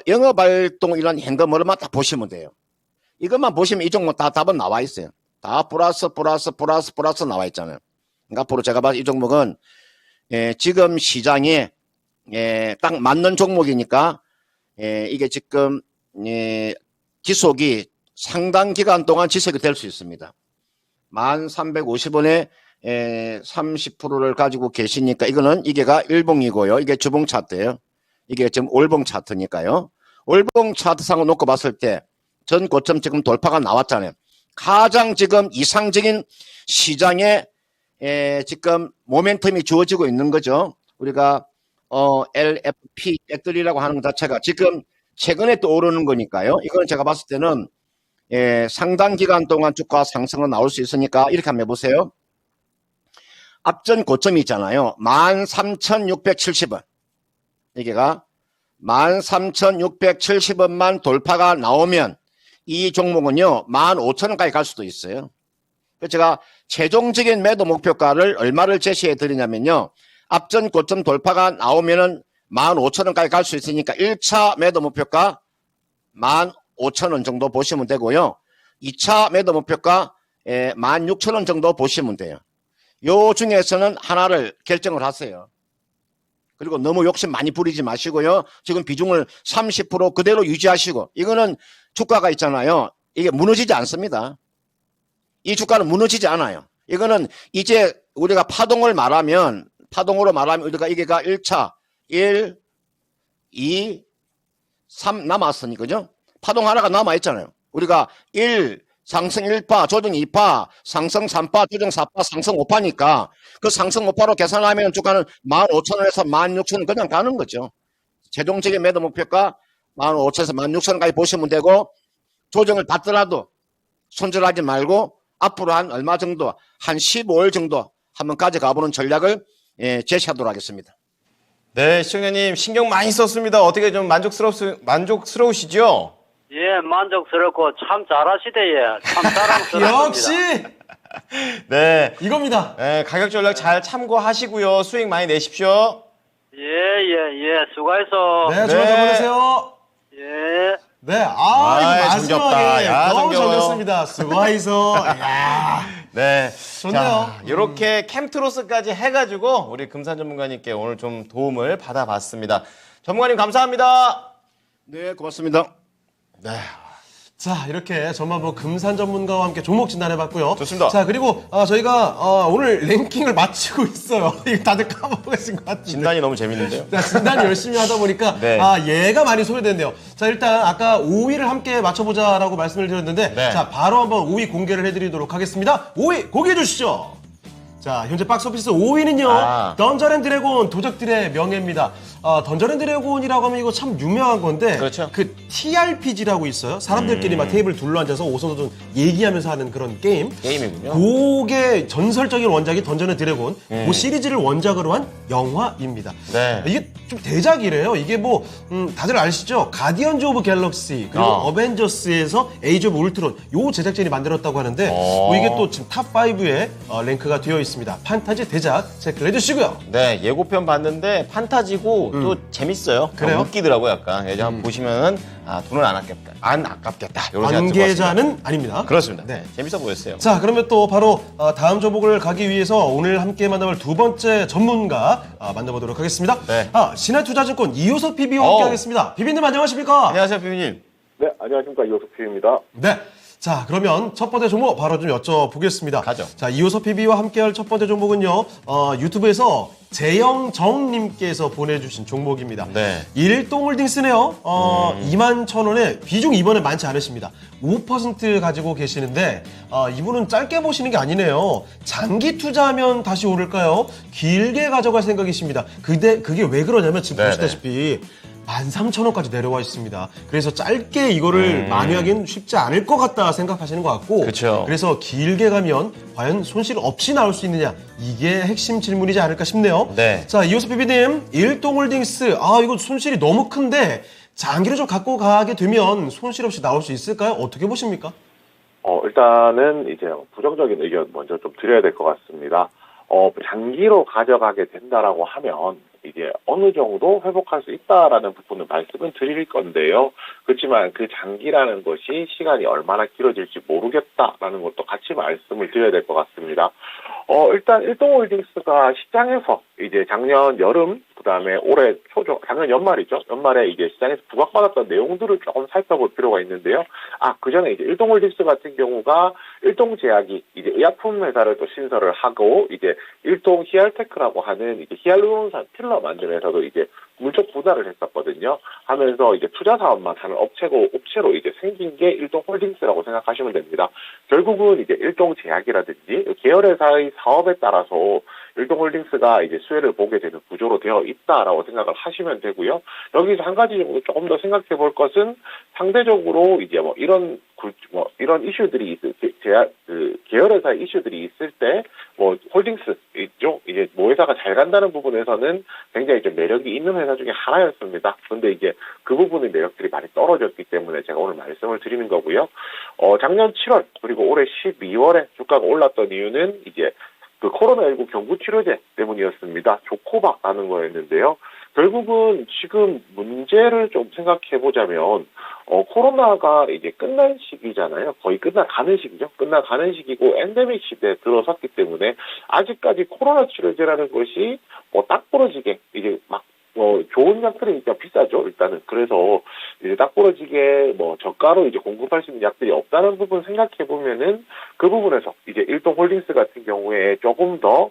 영업활동 이런 현금 오름만 딱 보시면 돼요. 이것만 보시면 이 종목 다 답은 나와 있어요. 다 플러스 나와 있잖아요. 그러니까 앞으로 제가 봐서 이 종목은 지금 시장에 딱 맞는 종목이니까 이게 지금 지속이 상당 기간 동안 지속이 될 수 있습니다. 1350원에 30%를 가지고 계시니까 이거는 이게가 일봉이고요. 이게 주봉 차트예요. 이게 지금 월봉 차트니까요. 월봉 차트상으로 놓고 봤을 때 전 고점 지금 돌파가 나왔잖아요. 가장 지금 이상적인 시장에 지금 모멘텀이 주어지고 있는 거죠. 우리가 LFP 배터리라고 하는 것 자체가 지금 최근에 또 오르는 거니까요. 이건 제가 봤을 때는 상당 기간 동안 주가 상승은 나올 수 있으니까 이렇게 한번 해보세요. 앞전 고점이 있잖아요. 13,670원. 이게가 13,670원만 돌파가 나오면 이 종목은요 15,000원까지 갈 수도 있어요. 그래서 제가 최종적인 매도 목표가를 얼마를 제시해 드리냐면요. 앞전 고점 돌파가 나오면은 15,000원까지 갈 수 있으니까 1차 매도 목표가 15,000원 정도 보시면 되고요. 2차 매도 목표가 16,000원 정도 보시면 돼요. 요 중에서는 하나를 결정을 하세요. 그리고 너무 욕심 많이 부리지 마시고요. 지금 비중을 30% 그대로 유지하시고 이거는 주가가 있잖아요. 이게 무너지지 않습니다. 이 주가는 무너지지 않아요. 이거는 이제 우리가 파동으로 말하면 우리가 이게가 1차 1, 2, 3 남았으니까 그죠? 파동 하나가 남아있잖아요. 우리가 1, 상승 1파, 조정 2파, 상승 3파, 조정 4파, 상승 5파니까 그 상승 5파로 계산하면 주가는 15,000원에서 16,000원 그냥 가는 거죠. 최종적인 매도 목표가 15,000원에서 16,000원까지 보시면 되고 조정을 받더라도 손절하지 말고 앞으로 한 얼마 정도, 한 15일 정도 한번 가져가보는 전략을 제시하도록 하겠습니다. 네, 시청자님 신경 많이 썼습니다. 어떻게 좀 만족스러우시죠? 예, 만족스럽고 참 잘하시대, 예. 참 자랑스럽습니다. 역시 네, 이겁니다. 네, 가격 전략 잘 참고하시고요. 수익 많이 내십시오. 예, 수고해서. 네, 좋은 하루 보내세요. 예. 네, 정겹다. 마지막에 야, 너무 정겨워요. 정겼습니다. 수고하이소. 야, 네, 좋네요. 자, 이렇게 캠트로스까지 해가지고 우리 금산 전문가님께 오늘 좀 도움을 받아봤습니다. 전문가님 감사합니다. 네, 고맙습니다. 네. 자, 이렇게 전반부 금산 전문가와 함께 종목 진단해봤고요. 좋습니다. 자, 그리고 저희가 오늘 랭킹을 마치고 있어요. 이거 다들 까먹고 계신 것 같은데. 진단이 너무 재밌는데요. 자, 진단 열심히 하다 보니까 네. 얘가 많이 소외됐네요. 자, 일단 아까 5위를 함께 맞춰보자라고 말씀을 드렸는데 네. 자, 바로 한번 5위 공개를 해드리도록 하겠습니다. 5위 공개해 주시죠. 자, 현재 박스오피스 5위는요. 아. 던전 앤 드래곤 도적들의 명예입니다. 던전 앤 드래곤이라고 하면 이거 참 유명한 건데 그렇죠. 그 TRPG라고 있어요. 사람들끼리 막 테이블 둘러앉아서 오손도손 얘기하면서 하는 그런 게임이군요. 그게 전설적인 원작이 던전 앤 드래곤 그 시리즈를 원작으로 한 영화입니다. 네. 이게 좀 대작이래요. 이게 뭐 다들 아시죠? 가디언즈 오브 갤럭시 그리고 어벤져스에서 에이지 오브 울트론 요 제작진이 만들었다고 하는데 뭐 이게 또 지금 탑5에 랭크가 되어 있습니다. 판타지 대작 체크를 해주시고요. 네, 예고편 봤는데 판타지고 또 재밌어요. 그래요? 웃기더라고요, 약간. 예전 한번 보시면은 돈을 안 아깝겠다. 안 아깝겠다. 이런 생각 들고 왔습니다. 관계자는 아닙니다. 그렇습니다. 네. 재밌어 보였어요. 자, 그러면 또 바로 다음 조목을 가기 위해서 오늘 함께 만나볼 두 번째 전문가 만나보도록 하겠습니다. 네. 신한투자증권 이효석 PB와 함께 하겠습니다. PB님 안녕하십니까? 안녕하세요, 비비님. 네, 안녕하십니까. 이호석 PB입니다. 네. 자, 그러면 첫 번째 종목 바로 좀 여쭤보겠습니다. 가죠. 자, 이효석 PB와 함께할 첫 번째 종목은요, 유튜브에서 재영정님께서 보내주신 종목입니다. 네. 일동홀딩스네요. 21,000원에 비중 이번에 많지 않으십니다. 5% 가지고 계시는데, 이분은 짧게 보시는 게 아니네요. 장기 투자하면 다시 오를까요? 길게 가져갈 생각이십니다. 그게 왜 그러냐면 지금 네네. 보시다시피 13,000원까지 내려와 있습니다. 그래서 짧게 이거를 만회하기는 쉽지 않을 것 같다 생각하시는 것 같고 그쵸. 그래서 길게 가면 과연 손실 없이 나올 수 있느냐 이게 핵심 질문이지 않을까 싶네요. 네. 자, 이호섭 PB님 일동홀딩스 이거 손실이 너무 큰데 장기로 좀 갖고 가게 되면 손실 없이 나올 수 있을까요? 어떻게 보십니까? 일단은 이제 부정적인 의견 먼저 좀 드려야 될 것 같습니다. 장기로 가져가게 된다라고 하면 이제 어느 정도 회복할 수 있다라는 부분은 말씀은 드릴 건데요. 그렇지만 그 장기라는 것이 시간이 얼마나 길어질지 모르겠다라는 것도 같이 말씀을 드려야 될 것 같습니다. 일단 일동홀딩스가 시장에서 이제 작년 여름 그다음에 올해 작년 연말이죠. 연말에 이제 시장에서 부각받았던 내용들을 조금 살펴볼 필요가 있는데요. 그 전에 이제 일동홀딩스 같은 경우가 일동제약이 이제 의약품 회사를 또 신설을 하고 이제 일동 히알테크라고 하는 이제 히알루론산 필러 만드는 회사도 이제 물적 분할을 했었거든요. 하면서 이제 투자 사업만 하는 업체로 이제 생긴 게 일동홀딩스라고 생각하시면 됩니다. 결국은 이제 일동제약이라든지 계열회사의 사업에 따라서 일동홀딩스가 이제 수혜를 보게 되는 구조로 되어 있다라고 생각을 하시면 되고요. 여기서 한 가지 정도 조금 더 생각해 볼 것은 상대적으로 이제 이런 이슈들이 계열회사 이슈들이 있을 때 홀딩스 있죠. 이제 회사가 잘 간다는 부분에서는 굉장히 좀 매력이 있는 회사 중에 하나였습니다. 그런데 이제 그 부분의 매력들이 많이 떨어졌기 때문에 제가 오늘 말씀을 드리는 거고요. 작년 7월 그리고 올해 12월에 주가가 올랐던 이유는 이제 그 코로나19 경구 치료제 때문이었습니다. 조코바라는 거였는데요. 결국은 지금 문제를 좀 생각해 보자면 코로나가 이제 끝난 시기잖아요. 거의 끝나가는 시기죠. 끝나가는 시기고 엔데믹 시대에 들어섰기 때문에 아직까지 코로나 치료제라는 것이 딱 부러지게 이제 좋은 약들이 진짜 비싸죠, 일단은. 그래서, 이제 딱 부러지게, 저가로 이제 공급할 수 있는 약들이 없다는 부분 생각해 보면은, 그 부분에서, 이제 일동홀딩스 같은 경우에 조금 더,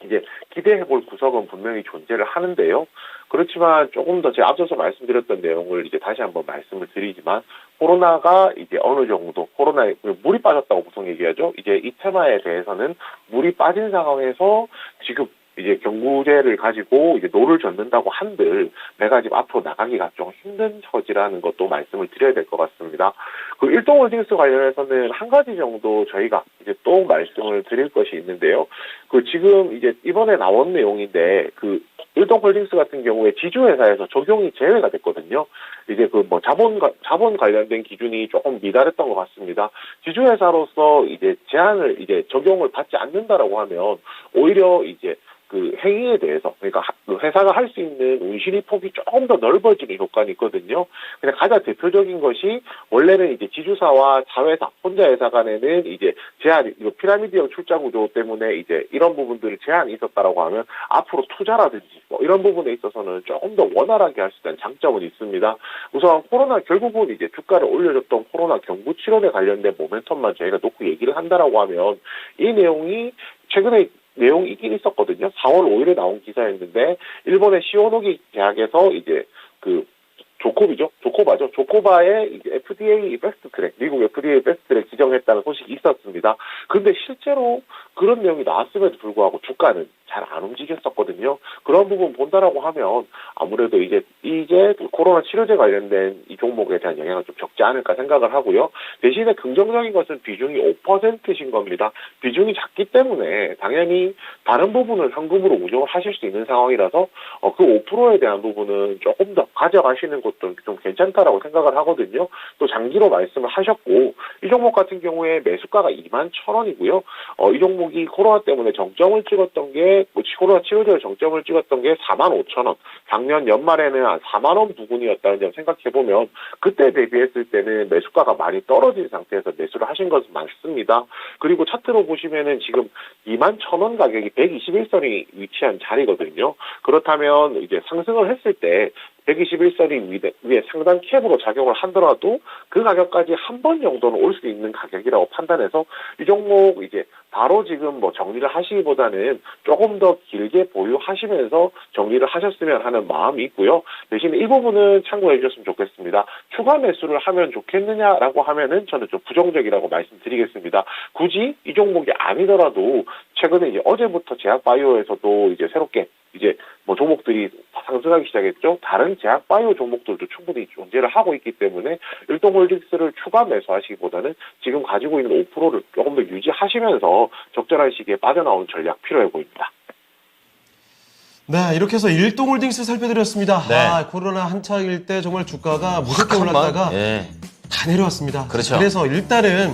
이제 기대해 볼 구석은 분명히 존재를 하는데요. 그렇지만 조금 더 제가 앞서서 말씀드렸던 내용을 이제 다시 한번 말씀을 드리지만, 코로나가 이제 어느 정도, 코로나에 물이 빠졌다고 보통 얘기하죠. 이제 이 테마에 대해서는 물이 빠진 상황에서 지금 이제 경구제를 가지고 이제 노를 젓는다고 한들 내가 지금 앞으로 나가기가 좀 힘든 처지라는 것도 말씀을 드려야 될 것 같습니다. 그 일동홀딩스 관련해서는 한 가지 정도 저희가 이제 또 말씀을 드릴 것이 있는데요. 그 지금 이제 이번에 나온 내용인데 그 일동홀딩스 같은 경우에 지주회사에서 적용이 제외가 됐거든요. 이제 자본 관련된 기준이 조금 미달했던 것 같습니다. 지주회사로서 이제 제한을 이제 적용을 받지 않는다라고 하면 오히려 이제 그 행위에 대해서, 그러니까 그 회사가 할 수 있는 운신의 폭이 조금 더 넓어지는 효과는 있거든요. 그냥 가장 대표적인 것이 원래는 이제 지주사와 자회사, 혼자 회사 간에는 이제 제한이, 이거 피라미드형 출자 구조 때문에 이제 이런 부분들을 제한이 있었다라고 하면 앞으로 투자라든지 이런 부분에 있어서는 조금 더 원활하게 할 수 있다는 장점은 있습니다. 우선 결국은 이제 주가를 올려줬던 코로나 경구 치료에 관련된 모멘텀만 저희가 놓고 얘기를 한다라고 하면 이 내용이 최근에 내용이 있긴 있었거든요. 4월 5일에 나온 기사였는데 일본의 시오노기 대학에서 이제 그 조코비죠. 조코바죠. 조코바의 이제 FDA 패스트 트랙, 미국 FDA 패스트 트랙 지정했다는 소식이 있었습니다. 근데 실제로 그런 내용이 나왔음에도 불구하고 주가는 잘 안 움직였었거든요. 그런 부분 본다라고 하면 아무래도 이제 코로나 치료제 관련된 이 종목에 대한 영향은 좀 적지 않을까 생각을 하고요. 대신에 긍정적인 것은 비중이 5%신 겁니다. 비중이 작기 때문에 당연히 다른 부분을 현금으로 운용을 하실 수 있는 상황이라서 그 5%에 대한 부분은 조금 더 가져가시는 것도 좀 괜찮다라고 생각을 하거든요. 또 장기로 말씀을 하셨고 이 종목 같은 경우에 매수가가 21,000원이고요. 이 종목이 코로나 때문에 정점을 찍었던 게 코로나 치료제로 정점을 찍었던 게 45,000원. 작년 연말에는 한 4만 원 부근이었다는 점 생각해보면 그때 대비했을 때는 매수가가 많이 떨어진 상태에서 매수를 하신 것은 많습니다. 그리고 차트로 보시면은 지금 21,000원 가격이 121선이 위치한 자리거든요. 그렇다면 이제 상승을 했을 때 121선이 위에 상단 캡으로 작용을 하더라도 그 가격까지 한 번 정도는 올 수 있는 가격이라고 판단해서 이 종목 이제 바로 지금 뭐 정리를 하시기보다는 조금 더 길게 보유하시면서 정리를 하셨으면 하는 마음이 있고요. 대신에 이 부분은 참고해 주셨으면 좋겠습니다. 추가 매수를 하면 좋겠느냐라고 하면은 저는 좀 부정적이라고 말씀드리겠습니다. 굳이 이 종목이 아니더라도 최근에 이제 어제부터 제약바이오에서도 이제 새롭게 이제 뭐 종목들이 상승하기 시작했죠. 다른 제약바이오 종목들도 충분히 존재를 하고 있기 때문에 일동홀딩스를 추가 매수하시기보다는 지금 가지고 있는 5%를 조금 더 유지하시면서 적절한 시기에 빠져나오는 전략 필요해 보입니다. 네, 이렇게 해서 일동홀딩스 살펴드렸습니다. 네. 코로나 한창일 때 정말 주가가 무섭게 올랐다가 예. 다 내려왔습니다. 그렇죠. 그래서 일단은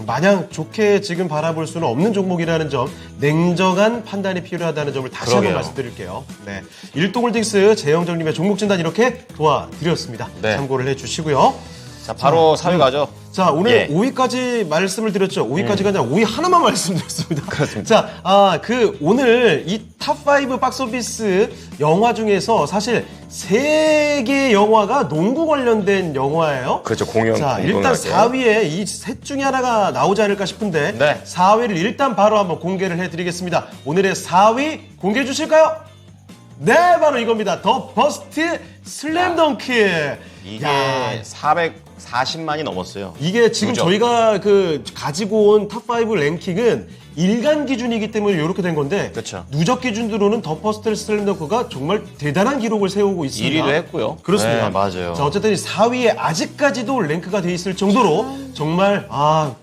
마냥 좋게 지금 바라볼 수는 없는 종목이라는 점, 냉정한 판단이 필요하다는 점을 다시 그러게요. 한번 말씀드릴게요. 네, 일동홀딩스 재영정님의 종목 진단 이렇게 도와드렸습니다. 네. 참고를 해주시고요. 자, 바로 4위 가죠. 자, 오늘 예. 5위까지 말씀을 드렸죠. 5위까지가 아니라 5위 하나만 말씀드렸습니다. 그렇습니다. 자, 오늘 이 탑5 박스오피스 영화 중에서 사실 3개의 영화가 농구 관련된 영화예요. 그렇죠. 공연. 자, 일단 4위에 이 셋 중에 하나가 나오지 않을까 싶은데 네. 4위를 일단 바로 한번 공개를 해드리겠습니다. 오늘의 4위 공개해 주실까요? 네, 바로 이겁니다. 더 버스트 슬램덩크. 이게 야, 440만이 넘었어요. 이게 지금 누적. 저희가 가지고 온 탑5 랭킹은 일간 기준이기 때문에 이렇게 된 건데 그렇죠. 누적 기준으로는 더 퍼스트 슬램덩크가 정말 대단한 기록을 세우고 있습니다. 1위도 했고요. 그렇습니다. 네, 맞아요. 자, 어쨌든 4위에 아직까지도 랭크가 돼 있을 정도로 정말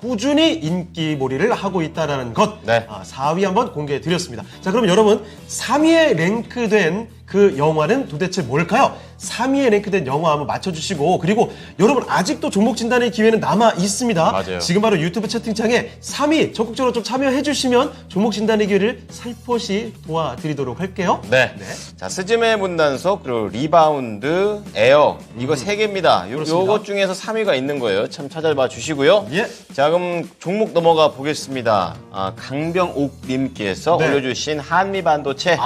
꾸준히 인기몰이를 하고 있다는 것. 네. 4위 한번 공개해 드렸습니다. 자, 그럼 여러분 3위에 랭크된 그 영화는 도대체 뭘까요? 3위에 랭크된 영화 한번 맞춰주시고, 그리고 여러분 아직도 종목 진단의 기회는 남아 있습니다. 맞아요. 지금 바로 유튜브 채팅창에 3위 적극적으로 좀 참여해 주시면 종목 진단의 기회를 살포시 도와드리도록 할게요. 네. 자, 스즈메 문단속, 그리고 리바운드, 에어. 이거 3개입니다. 그렇습니다. 요것 중에서 3위가 있는 거예요. 참 찾아봐 주시고요. 예. 자, 그럼 종목 넘어가 보겠습니다. 강병옥님께서 네. 올려주신 한미반도체.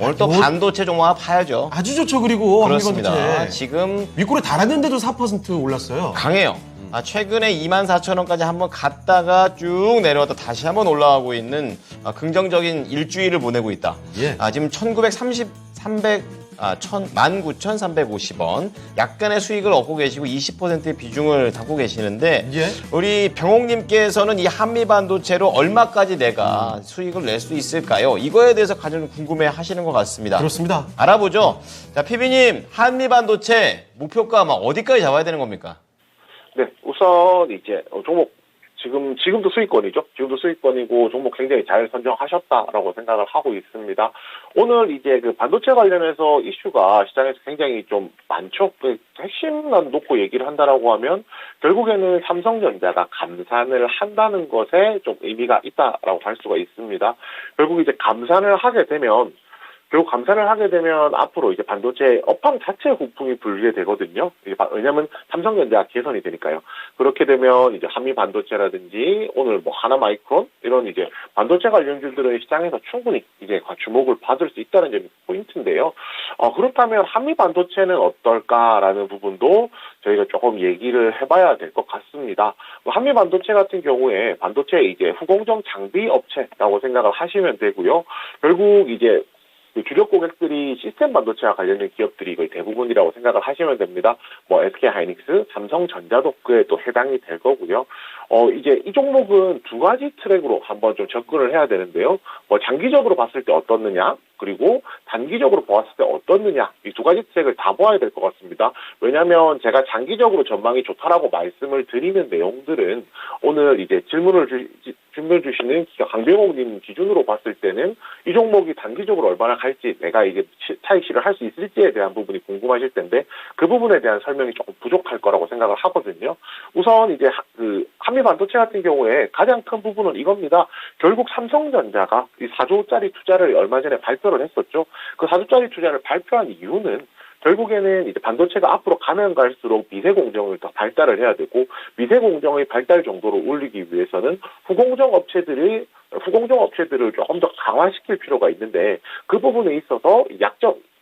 오늘 또 요- 반도체 종목 하나 파야죠. 아주 좋죠. 그리고 그렇습니다. 한미반도체. 지금 윗골에 달았는데도 4% 올랐어요. 강해요. 최근에 24,000원까지 한번 갔다가 쭉 내려왔다 다시 한번 올라가고 있는 긍정적인 일주일을 보내고 있다. 예. 지금 19,350원 약간의 수익을 얻고 계시고 20%의 비중을 갖고 계시는데 예. 우리 병옥님께서는 이 한미반도체로 얼마까지 내가 수익을 낼 수 있을까요? 이거에 대해서 가장 궁금해 하시는 것 같습니다. 그렇습니다. 알아보죠. 자, 피비님, 한미반도체 목표가 어디까지 잡아야 되는 겁니까? 네, 우선 이제 종목 지금도 수익권이죠. 지금도 수익권이고 종목 굉장히 잘 선정하셨다라고 생각을 하고 있습니다. 오늘 이제 그 반도체 관련해서 이슈가 시장에서 굉장히 좀 많죠. 그 핵심만 놓고 얘기를 한다라고 하면 결국에는 삼성전자가 감산을 한다는 것에 좀 의미가 있다라고 할 수가 있습니다. 결국 이제 감산을 하게 되면 앞으로 이제 반도체 업황 자체 후풍이 불게 되거든요. 왜냐면 삼성전자 개선이 되니까요. 그렇게 되면 이제 한미 반도체라든지 오늘 뭐 하나마이크론 이런 이제 반도체 관련주들은 시장에서 충분히 이제 주목을 받을 수 있다는 점이 포인트인데요. 그렇다면 한미 반도체는 어떨까라는 부분도 저희가 조금 얘기를 해봐야 될 것 같습니다. 한미 반도체 같은 경우에 반도체 이제 후공정 장비 업체라고 생각을 하시면 되고요. 결국 이제 그 주력 고객들이 시스템 반도체와 관련된 기업들이 거의 대부분이라고 생각을 하시면 됩니다. 뭐 SK 하이닉스, 삼성전자도 그에 또 해당이 될 거고요. 이제 이 종목은 두 가지 트랙으로 한번 좀 접근을 해야 되는데요. 뭐 장기적으로 봤을 때 어떻느냐, 그리고 단기적으로 보았을 때 어떻느냐, 이 두 가지 트랙을 다 보아야 될 것 같습니다. 왜냐하면 제가 장기적으로 전망이 좋다라고 말씀을 드리는 내용들은 오늘 이제 질문 주시는 강병옥님 기준으로 봤을 때는 이 종목이 단기적으로 얼마나 갈지, 내가 이제 차익실을 할 수 있을지에 대한 부분이 궁금하실 텐데 그 부분에 대한 설명이 조금 부족할 거라고 생각을 하거든요. 우선 이제 그 한미 반도체 같은 경우에 가장 큰 부분은 이겁니다. 결국 삼성전자가 이 4조짜리 투자를 얼마 전에 발표를 했었죠. 그 4조짜리 투자를 발표한 이유는 결국에는 이제 반도체가 앞으로 가면 갈수록 미세 공정을 더 발달을 해야 되고, 미세 공정의 발달 정도로 올리기 위해서는 후공정 업체들을 조금 더 강화시킬 필요가 있는데, 그 부분에 있어서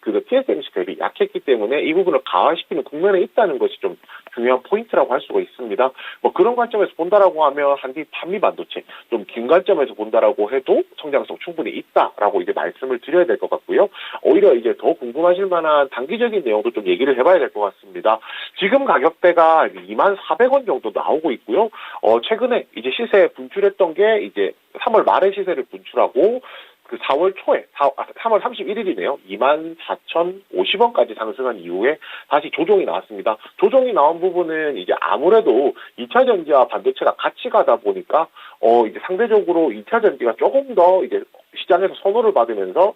그 TSMC 대비 약했기 때문에 이 부분을 강화시키는 국면에 있다는 것이 좀 중요한 포인트라고 할 수가 있습니다. 뭐 그런 관점에서 본다라고 하면 한미 반도체, 좀 긴 관점에서 본다라고 해도 성장성 충분히 있다라고 이제 말씀을 드려야 될 것 같고요. 오히려 이제 더 궁금하실 만한 단기적인 내용도 좀 얘기를 해봐야 될 것 같습니다. 지금 가격대가 24,000원 정도 나오고 있고요. 최근에 이제 시세 분출했던 게 이제 3월 말에 시세를 분출하고 그 4월 초에, 3월 31일이네요. 24,050원까지 상승한 이후에 다시 조정이 나왔습니다. 조정이 나온 부분은 이제 아무래도 2차 전지와 반도체가 같이 가다 보니까, 이제 상대적으로 2차 전지가 조금 더 이제 시장에서 선호를 받으면서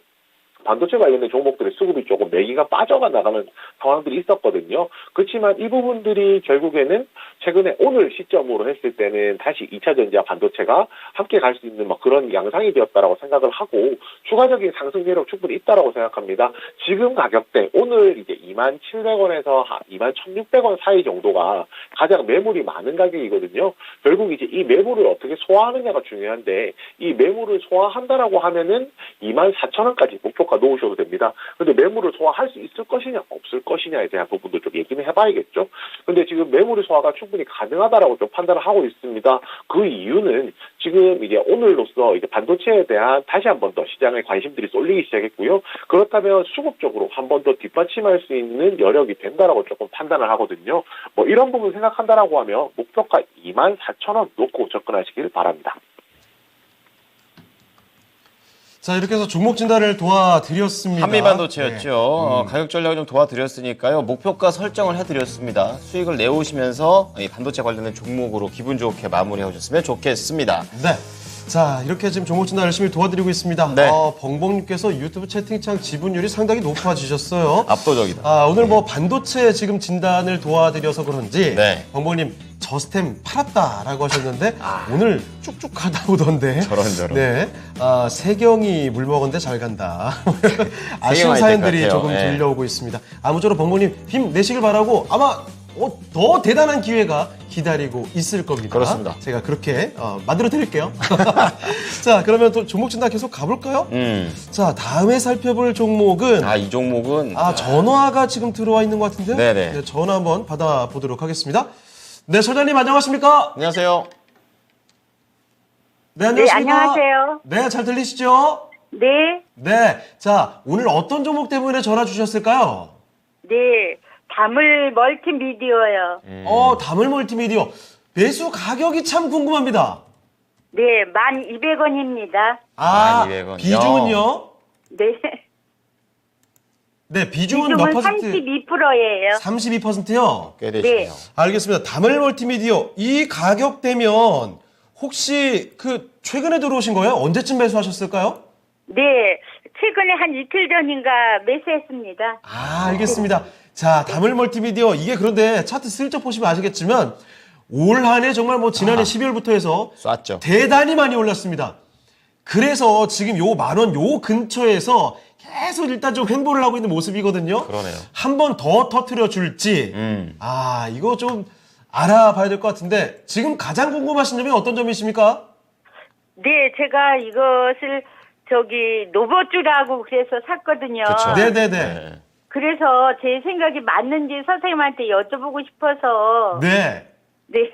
반도체 관련된 종목들의 수급이 조금 매기가 빠져가 나가는 상황들이 있었거든요. 그렇지만 이 부분들이 결국에는 최근에 오늘 시점으로 했을 때는 다시 2차 전지와 반도체가 함께 갈 수 있는 막 그런 양상이 되었다라고 생각을 하고, 추가적인 상승 여력 충분히 있다라고 생각합니다. 지금 가격대 오늘 이제 27,000원에서 21,600원 사이 정도가 가장 매물이 많은 가격이거든요. 결국 이제 이 매물을 어떻게 소화하느냐가 중요한데, 이 매물을 소화한다라고 하면은 24,000원까지 목표가 놓으셔도 됩니다. 근데 매물을 소화할 수 있을 것이냐 없을 것이냐에 대한 부분도 좀 얘기는 해봐야겠죠. 근데 지금 매물의 소화가 충분히 가능하다라고 좀 판단을 하고 있습니다. 그 이유는 지금 이제 오늘로써 이제 반도체에 대한 다시 한 번 더 시장의 관심들이 쏠리기 시작했고요. 그렇다면 수급적으로 한 번 더 뒷받침할 수 있는 여력이 된다라고 조금 판단을 하거든요. 뭐 이런 부분 생각한다라고 하면 목표가 24,000원 놓고 접근하시길 바랍니다. 자, 이렇게 해서 종목 진단을 도와드렸습니다. 한미 반도체였죠. 네. 가격 전략을 좀 도와드렸으니까요. 목표가 설정을 해드렸습니다. 수익을 내오시면서 이 반도체 관련된 종목으로 기분 좋게 마무리하셨으면 좋겠습니다. 네. 자, 이렇게 지금 종목 진단 열심히 도와드리고 있습니다. 네. 벙벙님께서 유튜브 채팅창 지분율이 상당히 높아지셨어요. 압도적이다. 오늘 뭐 반도체 지금 진단을 도와드려서 그런지 네. 벙벙님 저스템 팔았다라고 하셨는데 오늘 쭉쭉 가다 오던데. 저런. 네. 세경이 물 먹었는데 잘 간다. 아쉬운 세경이 사연들이 될 것 같아요. 조금 네. 들려오고 있습니다. 아무쪼록 벙벙님 힘내시길 바라고 아마 더 대단한 기회가 기다리고 있을 겁니다. 그렇습니다. 제가 그렇게 만들어 드릴게요. 자, 그러면 또 종목 진단 계속 가볼까요? 자, 다음에 살펴볼 종목은 이 종목은 전화가 지금 들어와 있는 것 같은데요. 네네. 네, 전화 한번 받아보도록 하겠습니다. 네, 소장님 안녕하십니까? 안녕하세요. 네, 안녕하십니까? 네, 안녕하세요. 네, 잘 들리시죠? 네, 네. 자, 오늘 어떤 종목 때문에 전화 주셨을까요? 네. 다물 멀티미디어요. 다물 멀티미디어. 매수 가격이 참 궁금합니다. 네, 12,200원입니다. 12,200원. 비중은요? 네. 네, 비중은 몇 지금은 퍼센트? 32%예요. 32%요? 꽤 되시네요. 알겠습니다. 다물 멀티미디어. 이 가격대면 혹시 최근에 들어오신 거예요? 언제쯤 매수하셨을까요? 네, 최근에 한 이틀 전인가 매수했습니다. 알겠습니다. 자, 다물 멀티미디어. 이게 그런데 차트 슬쩍 보시면 아시겠지만 올 한 해 정말 뭐 지난해 12월부터 해서 쐈죠. 대단히 많이 올랐습니다. 그래서 지금 요 10,000원 요 근처에서 계속 일단 좀 횡보를 하고 있는 모습이거든요. 그러네요. 한 번 더 터트려 줄지. 이거 좀 알아봐야 될 것 같은데 지금 가장 궁금하신 점이 어떤 점이십니까? 네, 제가 이것을 노버주라고 그래서 샀거든요. 그쵸. 네네네. 그래서 제 생각이 맞는지 선생님한테 여쭤보고 싶어서. 네. 네.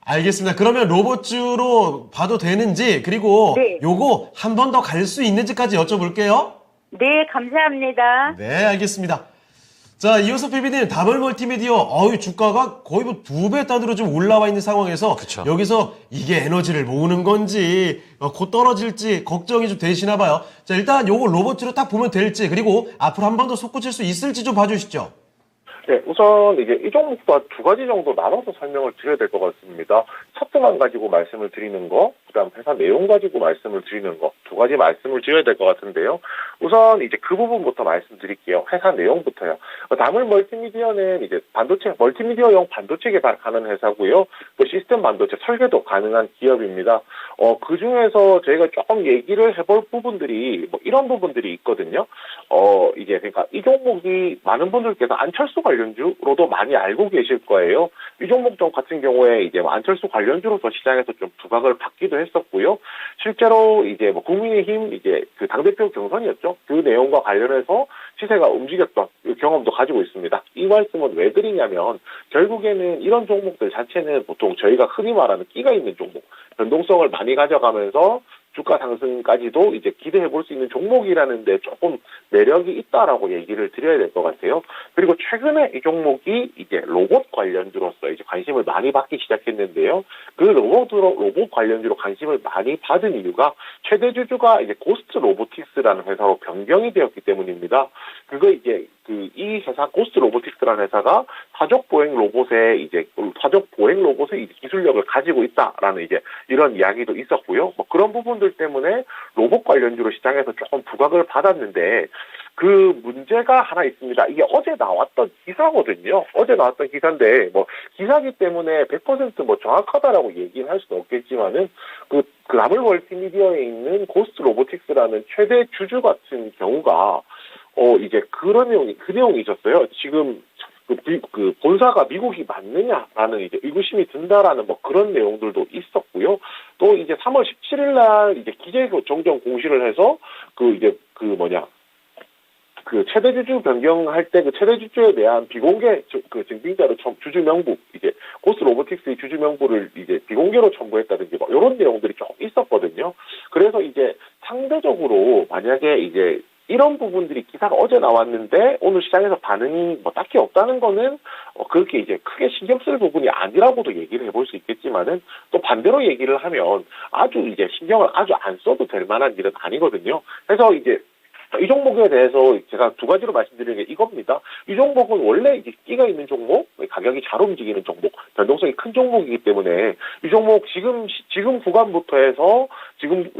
알겠습니다. 그러면 로봇주로 봐도 되는지 그리고 네. 요거 한 번 더 갈 수 있는지까지 여쭤볼게요. 네, 감사합니다. 네, 알겠습니다. 자, 이호섭 PB님, 다블 멀티미디어, 주가가 거의 뭐 2배 단으로 좀 올라와 있는 상황에서 그쵸. 여기서 이게 에너지를 모으는 건지 곧 떨어질지 걱정이 좀 되시나 봐요. 자, 일단 요거 로봇으로 딱 보면 될지 그리고 앞으로 한 번 더 솟구칠 수 있을지 좀 봐주시죠. 네, 우선 이제 이 종목도 두 가지 정도 나눠서 설명을 드려야 될 것 같습니다. 차트만 가지고 말씀을 드리는 거, 그다음 회사 내용 가지고 말씀을 드리는 거, 두 가지 말씀을 드려야 될 것 같은데요. 우선 이제 그 부분부터 말씀드릴게요. 회사 내용부터요. 다물 멀티미디어는 이제 반도체, 멀티미디어용 반도체 개발하는 회사고요. 또 시스템 반도체 설계도 가능한 기업입니다. 그 중에서 저희가 조금 얘기를 해볼 부분들이 뭐 이런 부분들이 있거든요. 이제 그러니까 이 종목이 많은 분들께서 안철수 관련주로도 많이 알고 계실 거예요. 이 종목 같은 경우에 이제 안철수 관련주로서 시장에서 좀 두각을 받기도 했었고요. 실제로 이제 뭐 국민의힘 이제 그 당대표 경선이었죠. 그 내용과 관련해서 시세가 움직였던 경험도 가지고 있습니다. 이 말씀은 왜 드리냐면 결국에는 이런 종목들 자체는 보통 저희가 흔히 말하는 끼가 있는 종목, 변동성을 많이 가져가면서 주가 상승까지도 이제 기대해 볼 수 있는 종목이라는데 조금 매력이 있다라고 얘기를 드려야 될 것 같아요. 그리고 최근에 이 종목이 이제 로봇 관련주로서 이제 관심을 많이 받기 시작했는데요. 그 로봇 관련주로 관심을 많이 받은 이유가 최대 주주가 이제 고스트 로보틱스라는 회사로 변경이 되었기 때문입니다. 그거 이제 이 회사 고스트 로보틱스라는 회사가 사족 보행 로봇의 기술력을 가지고 있다라는 이제 이런 이야기도 있었고요. 뭐 그런 부분들 때문에 로봇 관련주로 시장에서 조금 부각을 받았는데 그 문제가 하나 있습니다. 이게 어제 나왔던 기사거든요. 어제 나왔던 기사인데 뭐 기사기 때문에 100% 뭐 정확하다라고 얘기는 할 수는 없겠지만은 그 다물 멀티미디어에 있는 고스트 로보틱스라는 최대 주주 같은 경우가 이제 그 내용이 있었어요. 지금 그 본사가 미국이 맞느냐라는 이제 의구심이 든다라는 뭐 그런 내용들도 있었고요. 또 이제 3월 17일 날 이제 기재 정정 공시를 해서 그 최대 주주 변경할 때 그 최대 주주에 대한 비공개 그 증빙자로 주주 명부 이제 고스 로보틱스의 주주 명부를 이제 비공개로 첨부했다든지 뭐 이런 내용들이 좀 있었거든요. 그래서 이제 상대적으로 만약에 이제 이런 부분들이 기사가 어제 나왔는데 오늘 시장에서 반응이 뭐 딱히 없다는 거는 그렇게 이제 크게 신경 쓸 부분이 아니라고도 얘기를 해볼 수 있겠지만은 또 반대로 얘기를 하면 아주 이제 신경을 아주 안 써도 될 만한 일은 아니거든요. 그래서 이제 이 종목에 대해서 제가 두 가지로 말씀드리는 게 이겁니다. 이 종목은 원래 이제 끼가 있는 종목, 가격이 잘 움직이는 종목, 변동성이 큰 종목이기 때문에 이 종목 지금 구간부터 해서 지금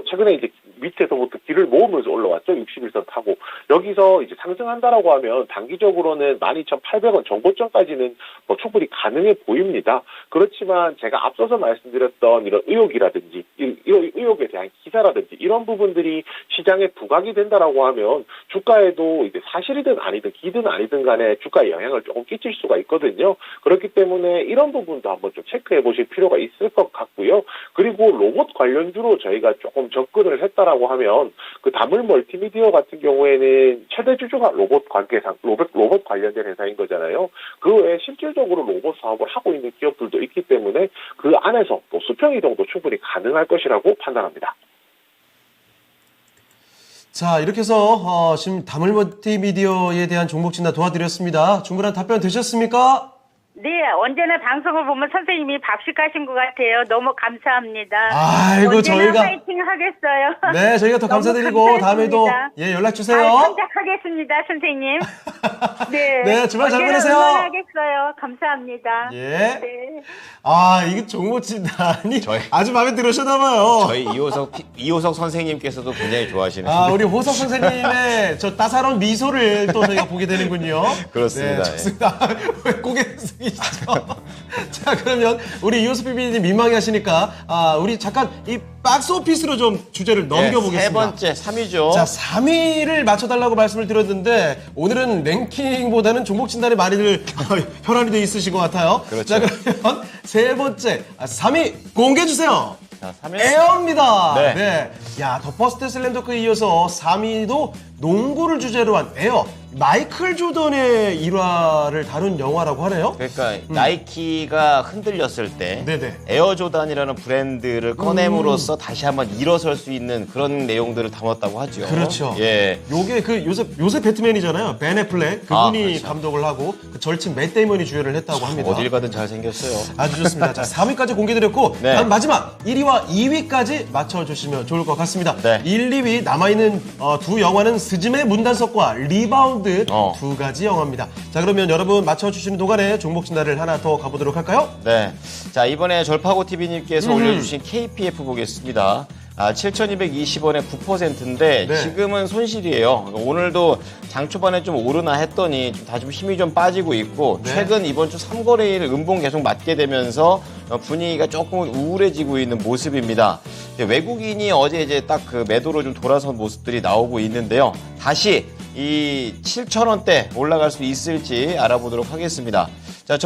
최근에 이제 밑에서부터 길을 모으면서 올라왔죠. 61선 타고. 여기서 이제 상승한다라고 하면 단기적으로는 12,800원 정고점까지는 뭐 충분히 가능해 보입니다. 그렇지만 제가 앞서서 말씀드렸던 이런 의혹이라든지 이런 의혹에 대한 기사라든지 이런 부분들이 시장에 부각이 된다라고 하면 주가에도 이제 사실이든 아니든 기든 아니든 간에 주가에 영향을 조금 끼칠 수가 있거든요. 그렇기 때문에 이런 부분도 한번 좀 체크해 보실 필요가 있을 것 같고요. 그리고 로봇 관련주로 저희가 조금 접근을 했다라고 하면 그 다물 멀티미디어 같은 경우에는 최대 주주가 로봇 관련된 회사인 거잖아요. 그 외에 실질적으로 로봇 사업을 하고 있는 기업들도 있기 때문에 그 안에서 또 수평 이동도 충분히 가능할 것이라고 판단합니다. 자, 이렇게 해서 지금 다물 멀티미디어에 대한 종목 진단 도와드렸습니다. 충분한 답변 되셨습니까? 네, 언제나 방송을 보면 선생님이 밥식 가신 것 같아요. 너무 감사합니다. 아이고, 언제나 저희가 파이팅 하겠어요. 네, 저희가 더 너무 감사드리고 다음에도 감사했습니다. 연락 주세요. 참작하겠습니다, 선생님. 네. 네, 주말 잘 언제나 보내세요. 응원하겠어요. 감사합니다. 예. 네. 이게 종목 진단이 저희- 아주 마음에 들으셨나 봐요. 저희 이호석 선생님께서도 굉장히 좋아하시는. 우리 호석 선생님의 저 따사로운 미소를 또 저희가 보게 되는군요. 그렇습니다. 네, 좋습니다. 왜 고개 숙이시죠? 자, 그러면 우리 이호섭 PB님 민망해 하시니까 우리 잠깐 이 박스 오피스로 좀 주제를 넘겨보겠습니다. 세 번째 3위죠. 자, 3위를 맞춰달라고 말씀을 드렸는데 오늘은 랭킹보다는 종목 진단에 많이들 혈안이 돼 있으신 것 같아요. 그렇죠. 자, 그러면 세 번째 3위 공개해 주세요. 자, 3위. 에어입니다. 네. 네. 야, 더 퍼스트 슬램덩크에 이어서 3위도 농구를 주제로 한 에어, 마이클 조던의 일화를 다룬 영화라고 하네요. 그러니까 나이키가 흔들렸을 때 네네. 에어조단이라는 브랜드를 꺼냄으로써 다시 한번 일어설 수 있는 그런 내용들을 담았다고 하죠. 그렇죠. 예. 요게 그 요새 배트맨이잖아요. 벤 애플렉 그분이 그렇죠. 감독을 하고 그 절친 맷 데이먼이 주연을 했다고 합니다. 어딜 가든 잘생겼어요. 아주 좋습니다. 자, 3위까지 공개드렸고 네. 다음 마지막 1위와 2위까지 맞춰주시면 좋을 것 같습니다. 네. 1, 2위 남아있는 두 영화는 스즈메 문단속과 리바운드 두 가지 영화입니다. 자, 그러면 여러분 맞춰주시는 동안에 종목 진단을 하나 더 가보도록 할까요? 네. 자, 이번에 절파고 TV님께서 올려주신 KPF 보겠습니다. 7,220원에 9%인데 네. 지금은 손실이에요. 오늘도 장 초반에 좀 오르나 했더니 다 좀 힘이 좀 빠지고 있고 네. 최근 이번 주 3거래일 음봉 계속 맞게 되면서 분위기가 조금 우울해지고 있는 모습입니다. 외국인이 어제 이제 딱 그 매도로 좀 돌아선 모습들이 나오고 있는데요. 다시 이 7,000원대 올라갈 수 있을지 알아보도록 하겠습니다. 자,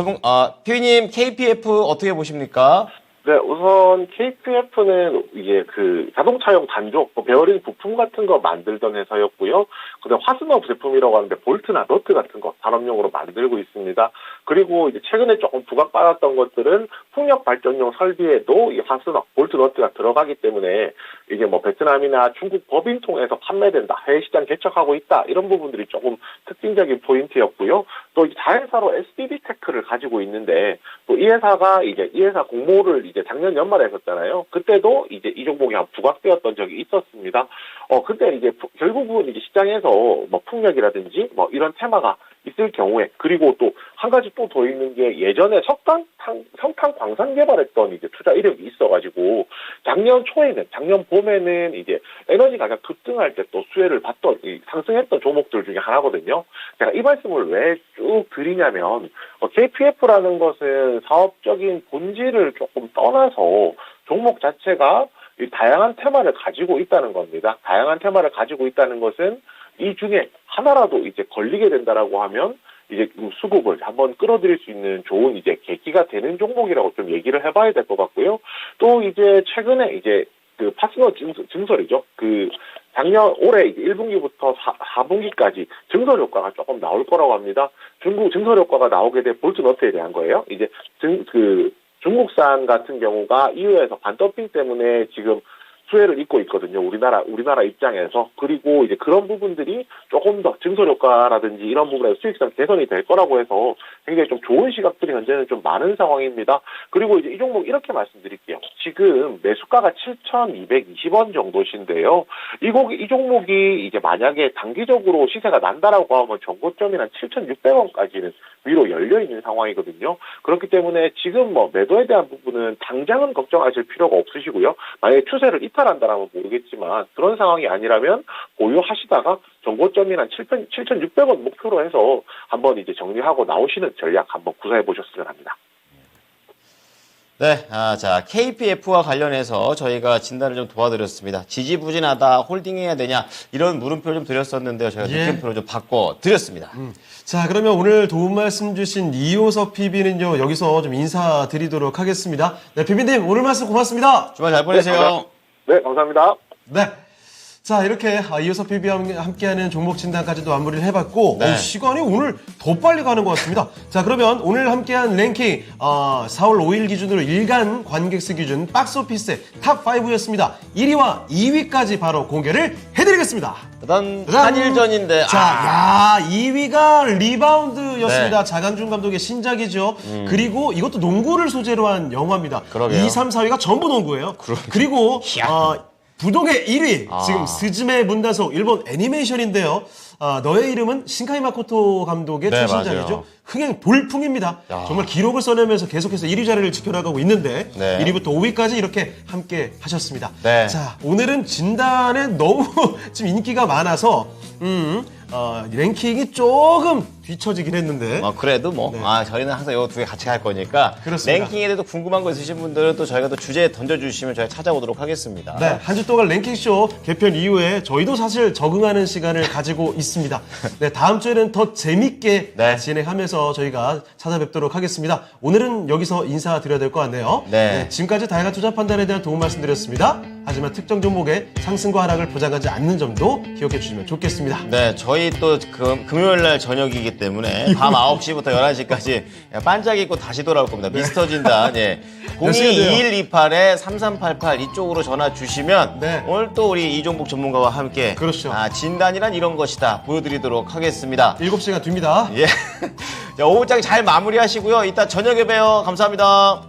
피디님 KPF 어떻게 보십니까? 네, 우선 KPF는 이게 그 자동차용 단족, 베어링 부품 같은 거 만들던 회사였고요. 그다음 화순업 제품이라고 하는데 볼트나 너트 같은 거 산업용으로 만들고 있습니다. 그리고 이제 최근에 조금 부각받았던 것들은 풍력 발전용 설비에도 이 화순업, 볼트 너트가 들어가기 때문에 이게 뭐 베트남이나 중국 법인 통해서 판매된다, 해외 시장 개척하고 있다 이런 부분들이 조금 특징적인 포인트였고요. 또 이 자회사로 SDD 테크를 가지고 있는데 또 이 회사가 이제 이 회사 공모를 이제 작년 연말에 했었잖아요. 그때도 이제 이 종목이 한 부각되었던 적이 있었습니다. 근데 이제 결국은 이제 시장에서 뭐 풍력이라든지 뭐 이런 테마가 있을 경우에 그리고 또 한 가지 또 더 있는 게 예전에 석탄 광산 개발했던 이제 투자 이력이 있어가지고 작년 봄에는 이제 에너지 가격 급등할 때 또 수혜를 받던 상승했던 종목들 중에 하나거든요. 제가 이 말씀을 왜 쭉 드리냐면 KPF라는 것은 사업적인 본질을 조금 떠나서 종목 자체가 이 다양한 테마를 가지고 있다는 겁니다. 다양한 테마를 가지고 있다는 것은 이 중에 하나라도 이제 걸리게 된다라고 하면 이제 수급을 한번 끌어들일 수 있는 좋은 이제 계기가 되는 종목이라고 좀 얘기를 해봐야 될 것 같고요. 또 이제 최근에 이제 그 파트너 증설이죠. 그 작년 올해 이제 1분기부터 4분기까지 증설 효과가 조금 나올 거라고 합니다. 중국 증설 효과가 나오게 된 볼트 너트에 대한 거예요. 이제 중국산 같은 경우가 EU에서 반더핑 때문에 지금 수혜를 입고 있거든요. 우리나라 입장에서. 그리고 이제 그런 부분들이 조금 더 증설 효과라든지 이런 부분에서 수익성 개선이 될 거라고 해서 굉장히 좀 좋은 시각들이 현재는 좀 많은 상황입니다. 그리고 이제 이 종목 이렇게 말씀드릴게요. 지금 매수가가 7,220원 정도신데요. 이 종목이 이제 만약에 단기적으로 시세가 난다라고 하면 전고점이 한 7,600원까지는 위로 열려 있는 상황이거든요. 그렇기 때문에 지금 뭐 매도에 대한 부분은 당장은 걱정하실 필요가 없으시고요. 만약에 추세를 이탈한다라면 모르겠지만 그런 상황이 아니라면 보유하시다가 정고점이 한 7,600원 목표로 해서 한번 이제 정리하고 나오시는 전략 한번 구사해 보셨으면 합니다. 네, 자, KPF와 관련해서 저희가 진단을 좀 도와드렸습니다. 지지부진하다, 홀딩해야 되냐, 이런 물음표를 좀 드렸었는데요. 저희가 느낌표를 좀 바꿔드렸습니다. 자, 그러면 오늘 도움 말씀 주신 이효석 PB는요, 여기서 좀 인사드리도록 하겠습니다. 네, PB님, 오늘 말씀 고맙습니다. 주말 잘 보내세요. 네, 감사합니다. 네. 자, 이렇게 이효석 PB와 함께하는 종목 진단까지도 마무리를 해봤고, 네. 시간이 오늘 더 빨리 가는 것 같습니다. 자, 그러면 오늘 함께한 랭킹, 4월 5일 기준으로 일간 관객수 기준 박스오피스의 탑5였습니다. 1위와 2위까지 바로 공개를 해드리겠습니다. 일단 한일전인데 자, 2위가 리바운드였습니다. 네. 자강준 감독의 신작이죠. 그리고 이것도 농구를 소재로 한 영화입니다. 그러게요. 2, 3, 4위가 전부 농구예요. 그리고 부동의 1위 지금 스즈메 문단속 일본 애니메이션인데요. 너의 이름은 신카이 마코토 감독의 네, 최신작이죠. 맞아요. 흥행 돌풍입니다. 정말 기록을 써내면서 계속해서 1위 자리를 지켜나가고 있는데 네. 1위부터 5위까지 이렇게 함께 하셨습니다. 네. 자, 오늘은 진단에 너무 지금 인기가 많아서 랭킹이 조금 뒤처지긴 했는데 그래도 뭐, 저희는 항상 이 두 개 같이 갈 거니까. 그렇습니다. 랭킹에 대해서 궁금한 거 있으신 분들은 또 저희가 또 주제 던져주시면 저희가 찾아오도록 하겠습니다. 네, 한 주 동안 랭킹쇼 개편 이후에 저희도 사실 적응하는 시간을 가지고 있습니다. 네, 다음 주에는 더 재밌게 네. 진행하면서 저희가 찾아뵙도록 하겠습니다. 오늘은 여기서 인사드려야 될 것 같네요. 네. 지금까지 다양한 투자 판단에 대한 도움 말씀드렸습니다. 하지만 특정 종목의 상승과 하락을 보장하지 않는 점도 기억해 주시면 좋겠습니다. 네, 저희 또 금요일 날 저녁이기 때문에 밤 9시부터 11시까지 반짝 입고 다시 돌아올 겁니다. 미스터 진단. 예. 몇 시간이에요? 022128-3388 이쪽으로 전화 주시면 네. 오늘 또 우리 이종복 전문가와 함께 그렇죠. 진단이란 이런 것이다 보여드리도록 하겠습니다. 7시가 됩니다. 예. 자, 오후장 잘 마무리하시고요. 이따 저녁에 봬요. 감사합니다.